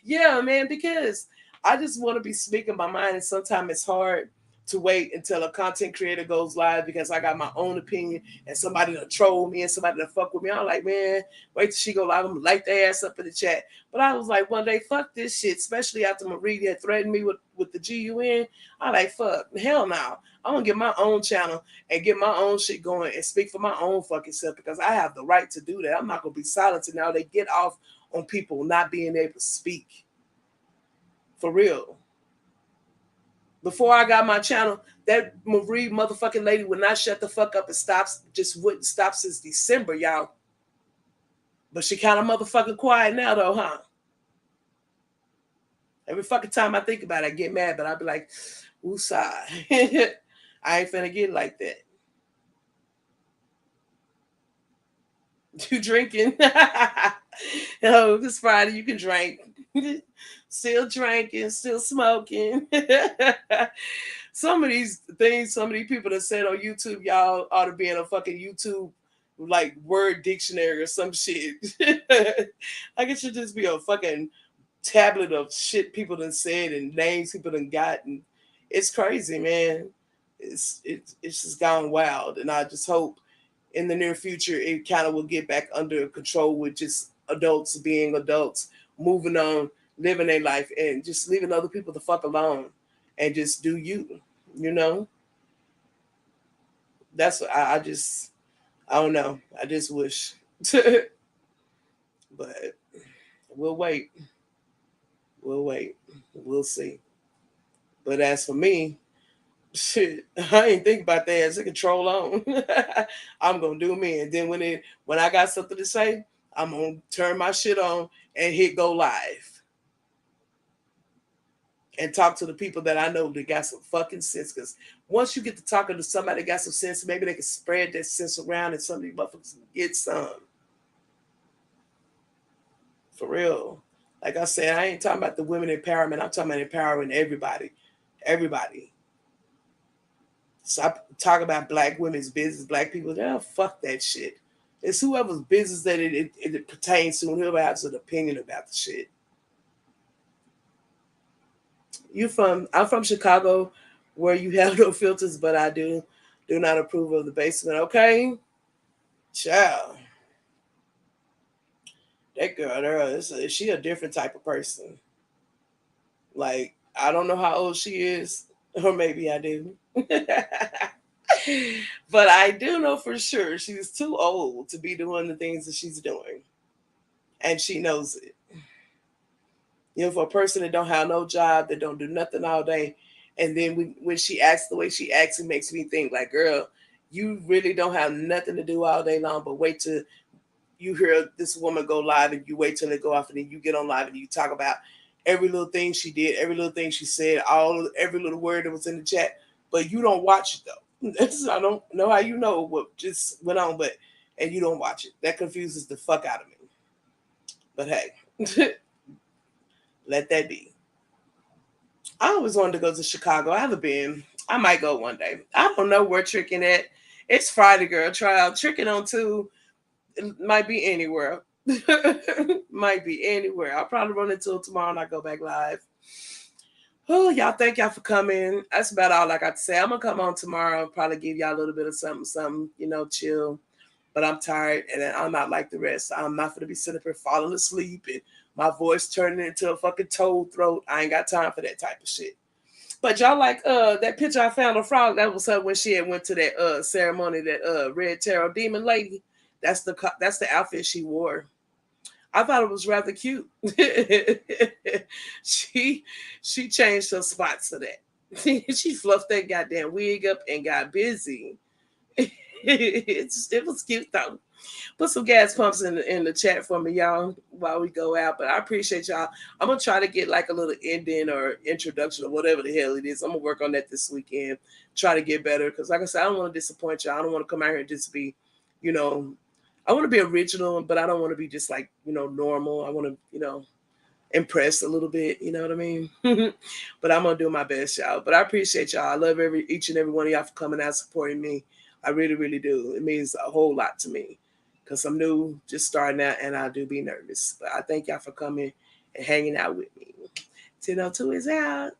Yeah, man, because I just want to be speaking my mind, and sometimes it's hard to wait until a content creator goes live because I got my own opinion and somebody to troll me and somebody to fuck with me. I'm like, man, wait till she go live. I'm gonna light their ass up in the chat. But I was like, one day, fuck this shit, especially after Marie had threatened me with the GUN. I like, fuck, hell no. I'm gonna get my own channel and get my own shit going and speak for my own fucking self because I have the right to do that. I'm not gonna be silent now. They get off on people not being able to speak. For real. Before I got my channel, that Marie motherfucking lady would not shut the fuck up and just wouldn't stop since December, y'all. But she kind of motherfucking quiet now, though, huh? Every fucking time I think about it, I get mad, but I be like, woosah. I ain't finna get like that. You drinking? Oh, this Friday you can drink. Still drinking, still smoking. Some of these things, some of these people that said on YouTube, y'all ought to be in a fucking YouTube like word dictionary or some shit. Like it should just be a fucking tablet of shit people done said and names people done got, and it's crazy, man. It's just gone wild, and I just hope in the near future it kind of will get back under control with just adults being adults, moving on, living their life, and just leaving other people the fuck alone, and just do you. You know, that's what I don't know. I just wish, but we'll wait. We'll wait. We'll see. But as for me, shit, I ain't think about that as a control on. I'm gonna do me, and then when I got something to say, I'm gonna turn my shit on and hit go live and talk to the people that I know that got some fucking sense. Because once you get to talking to somebody that got some sense, maybe they can spread that sense around, and some of these motherfuckers get some for real. Like I said, I ain't talking about the women empowerment. I'm talking about empowering everybody, everybody. Stop talking about black women's business, black people. Nah, fuck that shit. It's whoever's business that it pertains to, and whoever has an opinion about the shit. I'm from Chicago, where you have no filters, but I do not approve of the basement. Okay, child, that girl there, she a different type of person. Like I don't know how old she is, or maybe I do. But I do know for sure she's too old to be doing the things that she's doing, and she knows it. You know, for a person that don't have no job, that don't do nothing all day, and then when she acts the way she acts, it makes me think like, girl, you really don't have nothing to do all day long, but wait till you hear this woman go live, and you wait till it go off, and then you get on live and you talk about every little thing she did, every little thing she said, every little word that was in the chat, but you don't watch it though. I don't know how you know what just went on, but and you don't watch it. That confuses the fuck out of me. But hey, let that be. I always wanted to go to Chicago. I haven't been. I might go one day. I don't know where tricking at. It's Friday, girl. Try out tricking on two. It might be anywhere. Might be anywhere. I'll probably run into it tomorrow and I go back live. Oh, y'all, thank y'all for coming. That's about all I got to say. I'm gonna come on tomorrow and probably give y'all a little bit of something, chill. But I'm tired and I'm not like the rest. I'm not gonna be sitting up here falling asleep and my voice turning into a fucking toad throat. I ain't got time for that type of shit. But y'all like that picture I found of Frog, that was her when she had went to that ceremony, that Red Tarot Demon lady. That's the outfit she wore. I thought it was rather cute. she she changed her spots to that. She fluffed that goddamn wig up and got busy. It was cute though. Put some gas pumps in the chat for me, y'all, while we go out. But I appreciate y'all. I'm gonna try to get like a little ending or introduction or whatever the hell it is. I'm gonna work on that this weekend. Try to get better because, like I said, I don't want to disappoint y'all. I don't want to come out here and just be, you know, I want to be original, but I don't want to be just like normal. I want to impress a little bit. You know what I mean? But I'm gonna do my best, y'all. But I appreciate y'all. I love each and every one of y'all for coming out supporting me. I really, really do. It means a whole lot to me because I'm new, just starting out, and I do be nervous. But I thank y'all for coming and hanging out with me. 10:02 is out.